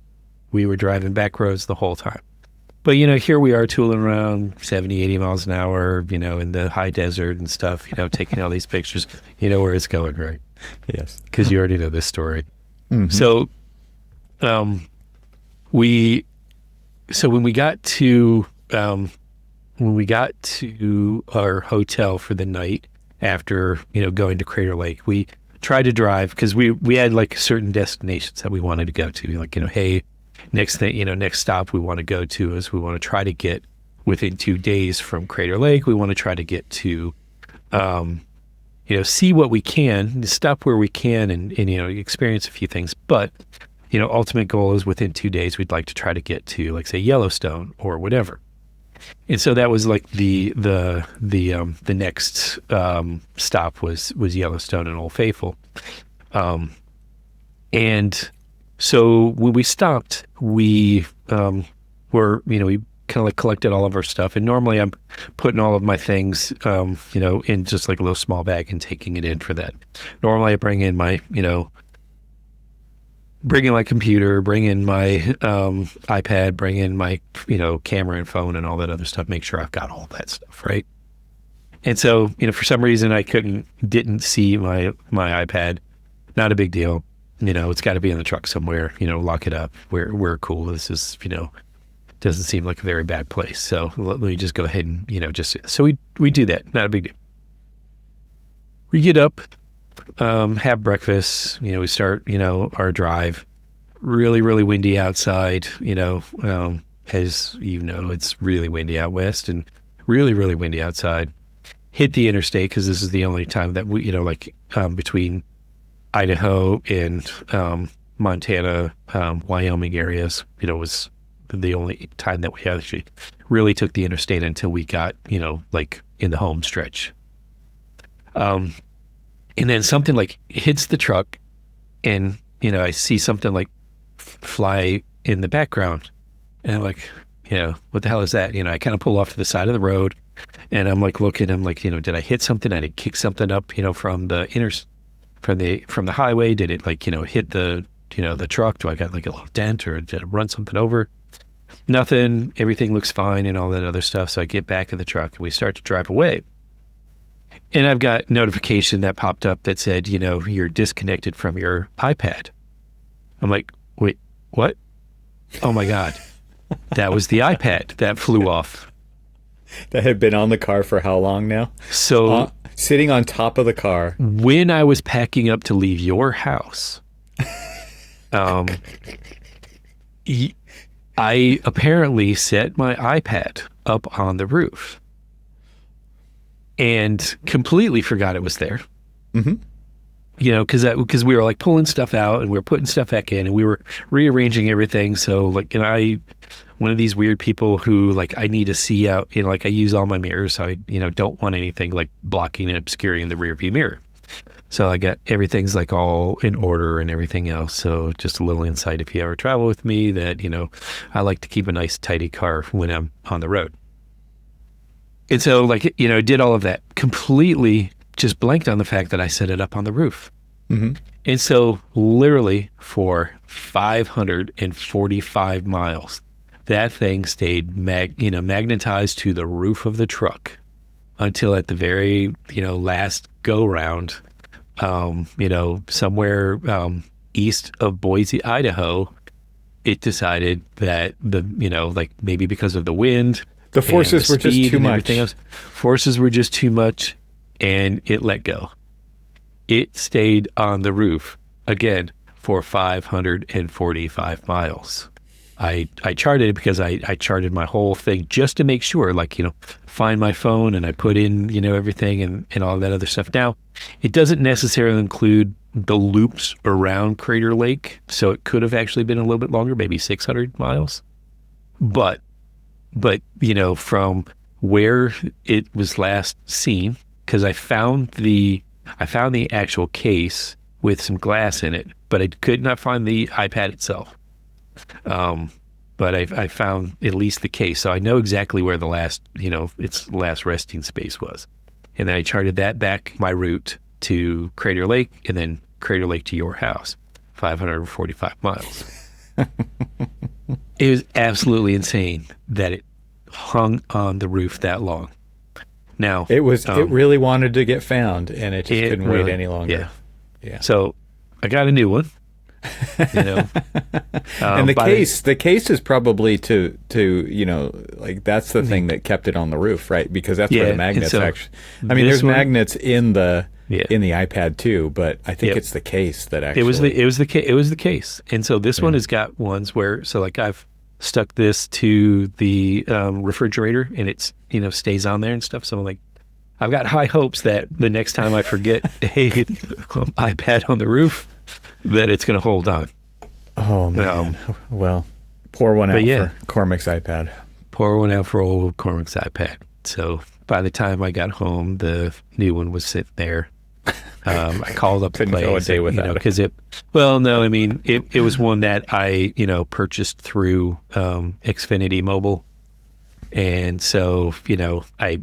We were driving back roads the whole time. But, here we are tooling around 70, 80 miles an hour, in the high desert and stuff, taking all these pictures. You know where it's going, right? Yes. Because you already know this story. Mm-hmm. So, when we got to our hotel for the night after, going to Crater Lake, we tried to drive because we had like certain destinations that we wanted to go to. Like, hey, next stop we want to go to is we want to try to get within 2 days from Crater Lake. We want to try to get to, see what we can, stop where we can and experience a few things. But, ultimate goal is within 2 days, we'd like to try to get to, like, say, Yellowstone or whatever. And so that was like the next stop was Yellowstone and Old Faithful. And so when we stopped, we we kind of like collected all of our stuff. And normally I'm putting all of my things, in just like a little small bag and taking it in for that. Normally I bring in my, bring in my computer, bring in my iPad, bring in my, camera and phone and all that other stuff, make sure I've got all that stuff, right? And so, for some reason I didn't see my iPad. Not a big deal. It's got to be in the truck somewhere, lock it up. We're cool. This is, doesn't seem like a very bad place. So let me just go ahead and, so we do that. Not a big deal. We get up, have breakfast, we start, our drive. Really, really windy outside, as it's really windy out west and really, really windy outside. Hit the interstate because this is the only time that we, between Idaho and Montana, Wyoming areas, was the only time that we actually really took the interstate until we got, like in the home stretch. And then something like hits the truck and, I see something like fly in the background and I'm like, what the hell is that? I kind of pull off to the side of the road and I'm like looking, I'm like, did I hit something? Did I kick something up, from the from the highway? Did it like, hit the, the truck? Do I got like a little dent or did I run something over? Nothing. Everything looks fine and all that other stuff. So I get back in the truck and we start to drive away. And I've got notification that popped up that said, you're disconnected from your iPad. I'm like, wait, what? Oh my God. That was the iPad that flew off. That had been on the car for how long now? So sitting on top of the car. When I was packing up to leave your house, I apparently set my iPad up on the roof and completely forgot it was there. Mm-hmm. Because we were like pulling stuff out and we were putting stuff back in and we were rearranging everything. So like, I one of these weird people who like I need to see out, like I use all my mirrors. So I, don't want anything like blocking and obscuring the rear view mirror. So I got everything's like all in order and everything else. So just a little insight if you ever travel with me that, I like to keep a nice tidy car when I'm on the road. And so like, did all of that, completely just blanked on the fact that I set it up on the roof. Mm-hmm. And so literally for 545 miles, that thing stayed magnetized to the roof of the truck until at the very, last go round, somewhere east of Boise, Idaho, it decided that maybe because of the wind, the forces were just too much. Forces were just too much, and it let go. It stayed on the roof again for 545 miles. I charted it because I charted my whole thing just to make sure, find my phone and I put in, everything and all that other stuff. Now, it doesn't necessarily include the loops around Crater Lake, so it could have actually been a little bit longer, maybe 600 miles. But from where it was last seen, because I found the actual case with some glass in it, but I could not find the iPad itself. but I found at least the case. So I know exactly where the last, its last resting space was. And then I charted that back, my route to Crater Lake, and then Crater Lake to your house, 545 miles. It was absolutely insane that it hung on the roof that long. Now it really wanted to get found, and it just couldn't wait any longer. Yeah. So I got a new one. And the case is probably to like that's the thing that kept it on the roof, right? Because that's where the magnets actually. I mean, there's magnets in the iPad too, but I think it's the case that actually. It was the case, and so this one has got ones where like I've stuck this to the refrigerator, and it's stays on there and stuff. So I'm like, I've got high hopes that the next time I forget a iPad on the roof, that it's going to hold on. Oh man! Well, pour one out for Cormac's iPad. Pour one out for old Cormac's iPad. So by the time I got home, the new one was sitting there. I called up the place. Couldn't go a day without it. Because it was one that I purchased through Xfinity Mobile, and so I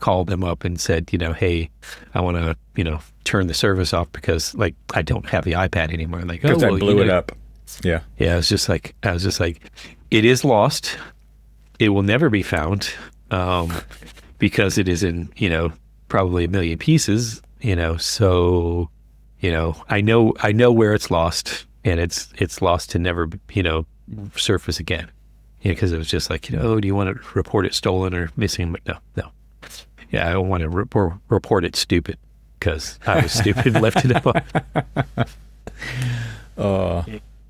called them up and said, hey, I want to turn the service off because like I don't have the iPad anymore. I'm like, because I blew it up. Yeah. I was just like, it is lost. It will never be found because it is in probably a million pieces. So I know where it's lost, and it's lost to never surface again. Because it was just like, do you want to report it stolen or missing? But no. Yeah, I don't want to report it stupid because I was stupid and left it up.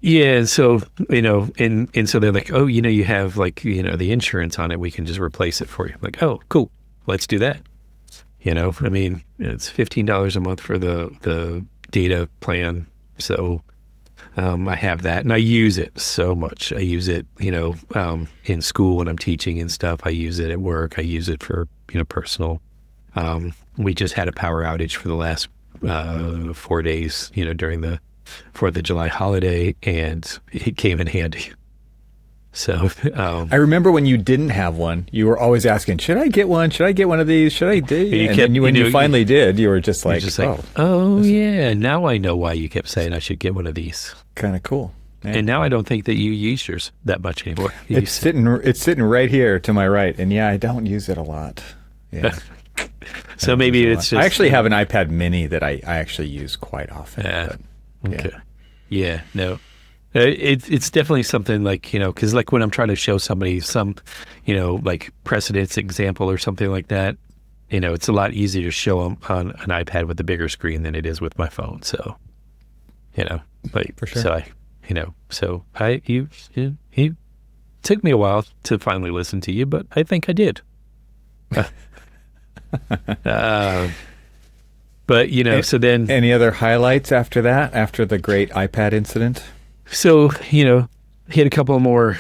Yeah, and so, and so they're like, oh, you have like, the insurance on it. We can just replace it for you. I'm like, oh, cool. Let's do that. I mean, it's $15 a month for the data plan. So I have that, and I use it so much. I use it, in school when I'm teaching and stuff. I use it at work. I use it for, personal. We just had a power outage for the last 4 days, during the 4th of July holiday, and it came in handy. So I remember when you didn't have one, you were always asking, "Should I get one? Should I get one of these? Should I do?" And when you finally did, you were just like, "Oh yeah, now I know why you kept saying I should get one of these." Kind of cool. Yeah. And now I don't think that you use yours that much anymore. It's sitting right here to my right, and I don't use it a lot. Yeah. So maybe it's just. I actually have an iPad Mini that I actually use quite often. Yeah. Okay. Yeah. No. It's definitely something like, because like when I'm trying to show somebody some, like precedence example or something like that, it's a lot easier to show them on an iPad with a bigger screen than it is with my phone. So, like, for sure. So he took me a while to finally listen to you, but I think I did. But, so then. Any other highlights after that, after the great iPad incident? So, hit a couple more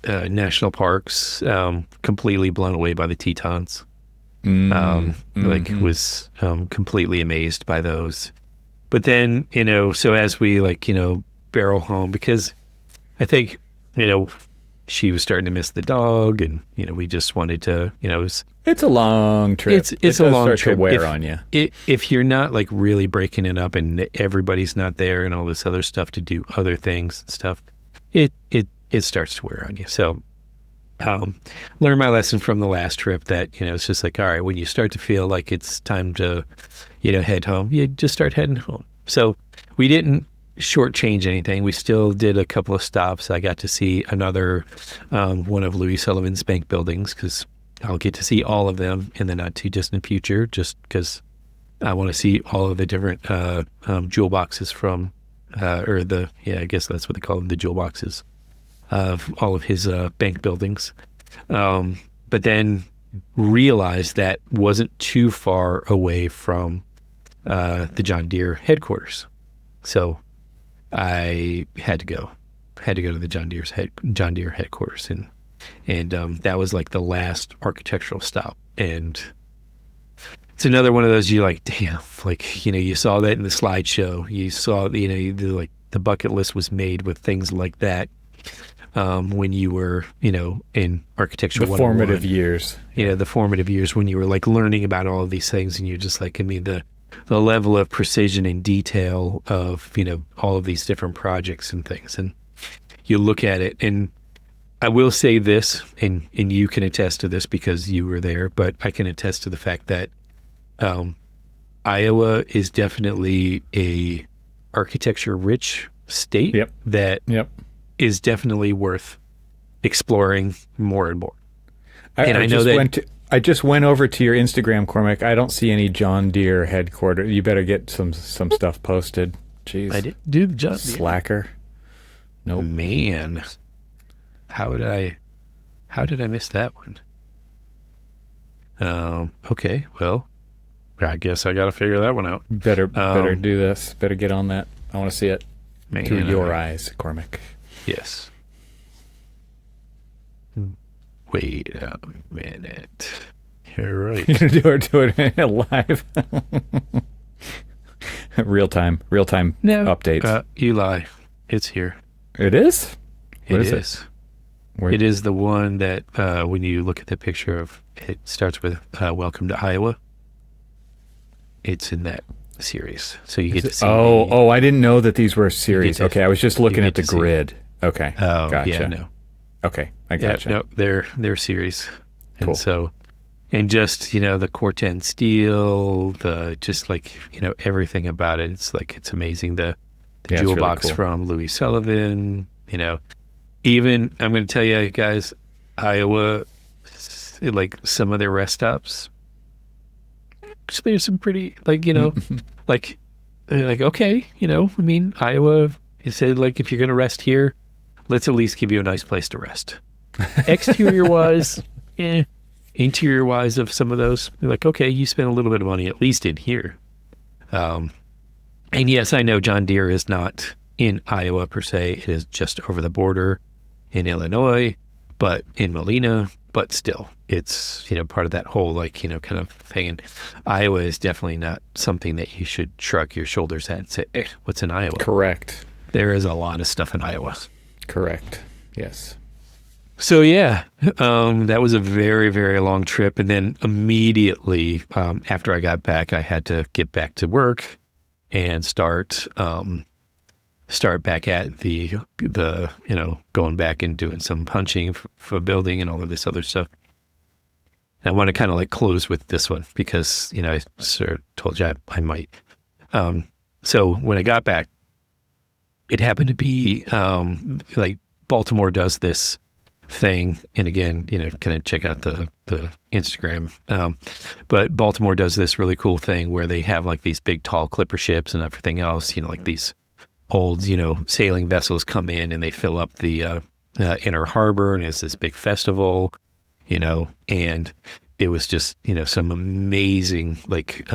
national parks, completely blown away by the Tetons. Was completely amazed by those. But then, so as we barrel home, because I think, she was starting to miss the dog, and, we just wanted to, it's a long trip. It's a long trip. To wear on you. If you're not really breaking it up and everybody's not there and all this other stuff to do other things and stuff, it starts to wear on you. So, learned my lesson from the last trip that, it's just like, all right, when you start to feel like it's time to, head home, you just start heading home. So we didn't shortchange anything. We still did a couple of stops. I got to see another one of Louis Sullivan's bank buildings because I'll get to see all of them in the not too distant future, just because I want to see all of the different jewel boxes from, I guess that's what they call them, the jewel boxes of all of his bank buildings. But then realized that wasn't too far away from the John Deere headquarters. So I had to go to the John Deere headquarters, and that was like the last architectural stop. And it's another one of those, you're like, damn, like, you saw that in the slideshow. You saw, the like the bucket list was made with things like that. When you were, in architecture, the formative years, the formative years when you were like learning about all of these things, and you're just like, I mean, the level of precision and detail of, all of these different projects and things, and you look at it, and I will say this, and you can attest to this because you were there, but I can attest to the fact that Iowa is definitely a architecture-rich state that is definitely worth exploring more and more. I just went over to your Instagram, Cormac. I don't see any John Deere headquarters. You better get some stuff posted. Jeez, I did do John Deere. Slacker. Nope. Man, how did I miss that one? Okay, well, I guess I got to figure that one out. Better do this. Better get on that. I want to see it through your eyes, Cormac. Yes. Wait a minute. You're right. do it live. real time updates. You lie. It's here. It is? What is it? It is the one that when you look at the picture of it starts with Welcome to Iowa. It's in that series. So you get to see I didn't know that these were a series. Okay, I was just looking at the grid. Okay. Oh, gotcha. Yeah, no. Okay, I gotcha. Yeah, no, they're series. And cool. So, and just, the Corten steel, just like, everything about it. It's like, it's amazing. The jewel really box cool. from Louis Sullivan, even, I'm going to tell you guys, Iowa, like some of their rest stops, there's some pretty, like, like, okay, I mean, Iowa, you said, like, if you're going to rest here, let's at least give you a nice place to rest. Exterior-wise, interior-wise of some of those, they're like, okay, you spent a little bit of money at least in here. And yes, I know John Deere is not in Iowa per se. It is just over the border in Illinois, but in Molina, but still, it's, part of that whole, like, kind of thing. And Iowa is definitely not something that you should shrug your shoulders at and say, what's in Iowa? Correct. There is a lot of stuff in Iowa. Correct. Yes. So yeah, that was a very, very long trip. And then immediately after I got back, I had to get back to work and start back at the going back and doing some punching for building and all of this other stuff. And I want to kind of like close with this one because, I sort of told you I might. So when I got back, it happened to be like Baltimore does this thing, and again, kind of check out the Instagram. But Baltimore does this really cool thing where they have like these big tall clipper ships and everything else, like these old, sailing vessels come in and they fill up the inner harbor, and it's this big festival, and it was just, some amazing like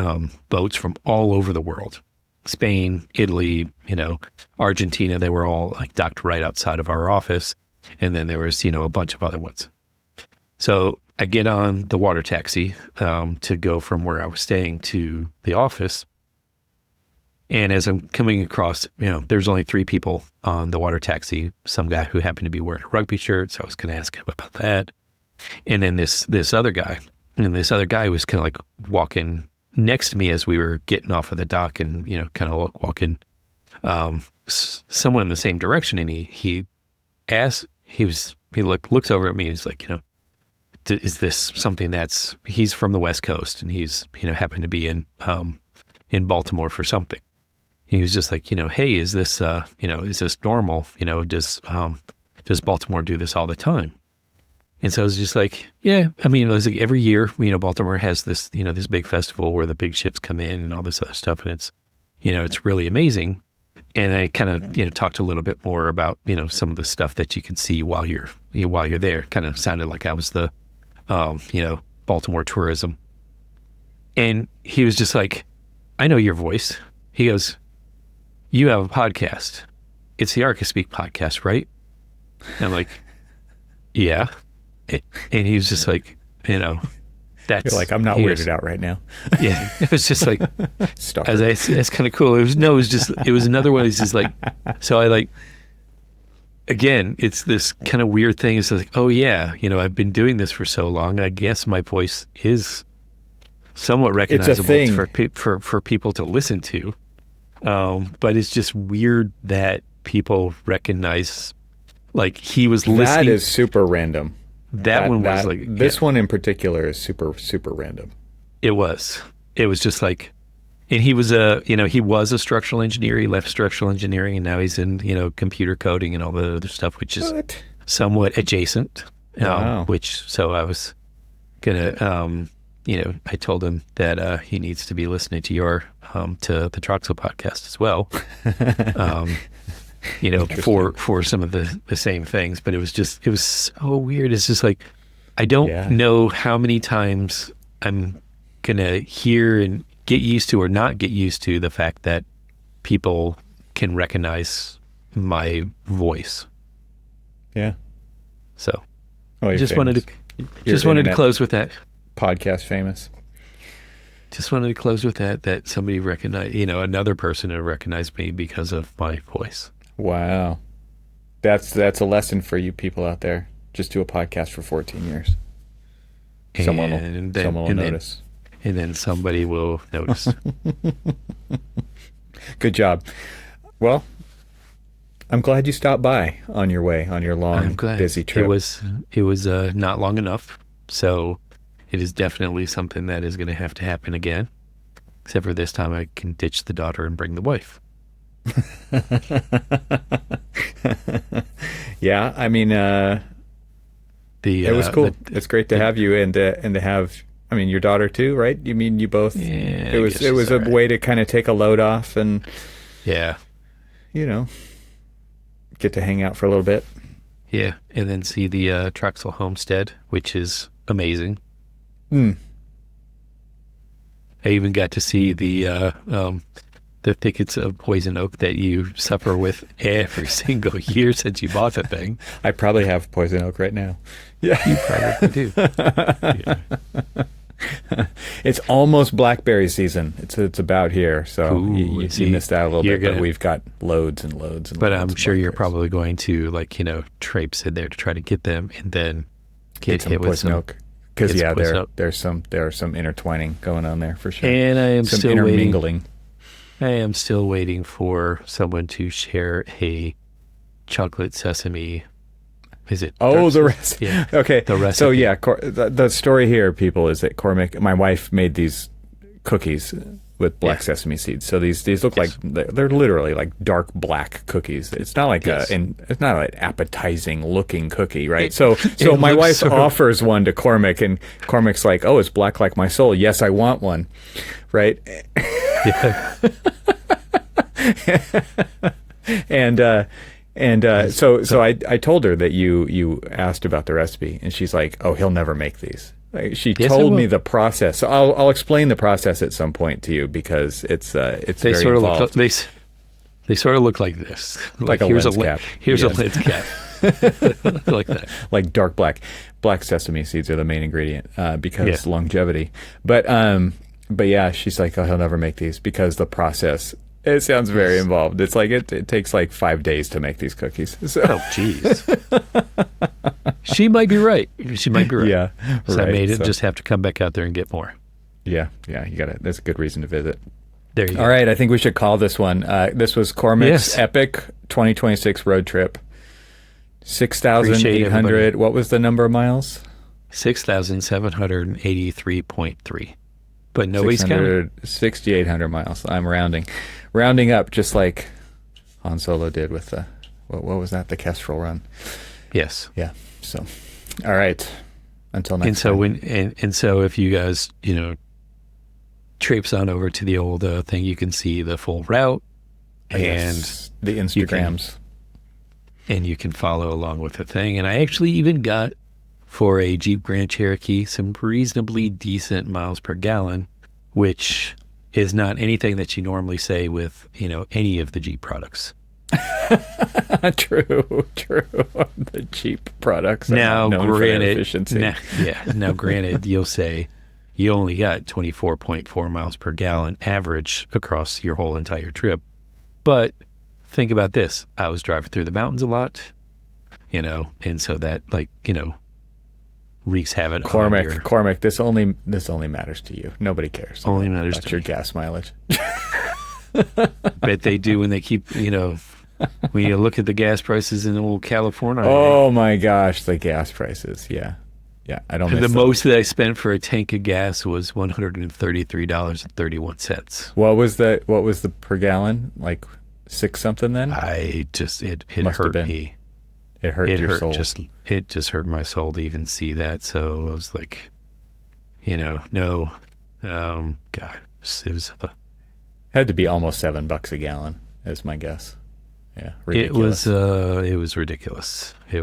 boats from all over the world. Spain, Italy, Argentina, they were all like docked right outside of our office. And then there was, a bunch of other ones. So I get on the water taxi to go from where I was staying to the office. And as I'm coming across, there's only 3 people on the water taxi. Some guy who happened to be wearing a rugby shirt. So I was going to ask him about that. And then this other guy. And this other guy was kind of like walking next to me as we were getting off of the dock and, kind of walking somewhat in the same direction. And he asked, he looks over at me. He's like, is this something he's from the West Coast and he's, happened to be in Baltimore for something. He was just like, hey, is this normal? Does Baltimore do this all the time? And so I was just like, yeah, I mean, it was like every year, Baltimore has this, this big festival where the big ships come in and all this other stuff. And it's, it's really amazing. And I kind of, talked a little bit more about, some of the stuff that you can see while you're there. Kind of sounded like I was the, Baltimore tourism. And he was just like, I know your voice. He goes, you have a podcast. It's the Archispeak podcast, right? And I'm like, yeah. And he was just like, That's You're like, I'm not weirded out right now. Yeah, it was just like, it's kind of cool. It was another one. It's just like, so I like, again, it's this kind of weird thing. It's like, oh yeah, I've been doing this for so long. I guess my voice is somewhat recognizable for people to listen to. But it's just weird that people recognize, like, he was listening. That is super random. That one was like, this one in particular is super, super random. It was just like, and he was he was a structural engineer. He left structural engineering and now he's in, computer coding and all the other stuff, which is somewhat adjacent. Wow. So I was gonna, I told him that he needs to be listening to to the Troxel podcast as well. For some of the same things, but it was so weird. It's just like, I don't know how many times I'm gonna hear and get used to or not get used to the fact that people can recognize my voice. Yeah. So just wanted to close with that. Podcast famous. Just wanted to close with that somebody recognized, another person who recognized me because of my voice. Wow. That's a lesson for you people out there. Just do a podcast for 14 years. Someone will notice. And then somebody will notice. Good job. Well, I'm glad you stopped by on your long, busy trip. It was not long enough. So it is definitely something that is going to have to happen again. Except for this time I can ditch the daughter and bring the wife. Yeah, I mean, it was cool. It's great to have you and to have, I mean, your daughter too, right? You mean you both? Yeah, it was a way to kind of take a load off and get to hang out for a little bit. Yeah, and then see the Troxel homestead, which is amazing. I even got to see the thickets of poison oak that you suffer with every single year since you bought the thing. I probably have poison oak right now. Yeah, you probably do. Yeah. It's almost blackberry season. It's about here, so you missed out a little bit. But we've got loads and loads. But I'm sure you're probably going to traipse in there to try to get them, and then get hit with some oak. Because there are some intertwining going on there for sure. And I am some still intermingling. I am still waiting for someone to share a chocolate sesame. Is it? The recipe. Yeah. Okay. The recipe. So yeah, the story here, people, is that Cormac, my wife, made these cookies with black sesame seeds. So these look like they're literally like dark black cookies. It's not like it's not an appetizing looking cookie, right? So my wife offers one to Cormac, and Cormac's like, "Oh, it's black like my soul. Yes, I want one." Right? Yeah. So I told her that you asked about the recipe, and she's like, "Oh, he'll never make these." She told me the process. So I'll explain the process at some point to you, because it's very involved. They sort of look like this. Like a lens cap. Here's a lens cap. Like that. Like dark black. Black sesame seeds are the main ingredient because longevity. But yeah, she's like, "Oh, he'll never make these," because the process. It sounds very involved. It's like it takes like 5 days to make these cookies. So. Oh, jeez. She might be right. Yeah. So I made it. Just have to come back out there and get more. Yeah. You got it. That's a good reason to visit. There you go. All right. I think we should call this one. This was Cormac's epic 2026 road trip. 6,800. What was the number of miles? 6,783.3. But nobody's counting. 6,800 miles. I'm rounding up, just like Han Solo did with the what was that? The Kestrel run. Yes. Yeah. So, all right. Until next time. And so if you guys traipse on over to the old thing, you can see the full route and the Instagrams, and you can follow along with the thing. And I actually even got, for a Jeep Grand Cherokee, some reasonably decent miles per gallon, which is not anything that you normally say with, any of the Jeep products. True. The Jeep products. Now, known granted, for efficiency. now, granted, you'll say, you only got 24.4 miles per gallon average across your whole entire trip. But think about this. I was driving through the mountains a lot, and so that, wreaks havoc. Cormac, this only matters to you. Nobody cares. Only matters about your gas mileage. Bet they do when they keep, when you look at the gas prices in old California. Oh my gosh, the gas prices. Yeah. Yeah, I don't miss the them. most that I spent for a tank of gas was $133.31. What was the per gallon? Like 6 something then? It hurt me. It hurt your soul. It just hurt my soul to even see that. So I was like, no. God, it was had to be almost $7 a gallon, is my guess. Yeah, ridiculous. It was ridiculous. It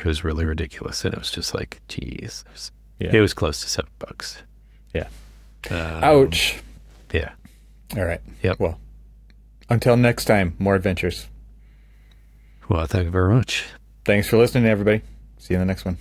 was really ridiculous, and it was just like, geez, it was close to $7. Yeah. Ouch. Yeah. All right. Yep. Well, until next time, more adventures. Well, thank you very much. Thanks for listening, everybody. See you in the next one.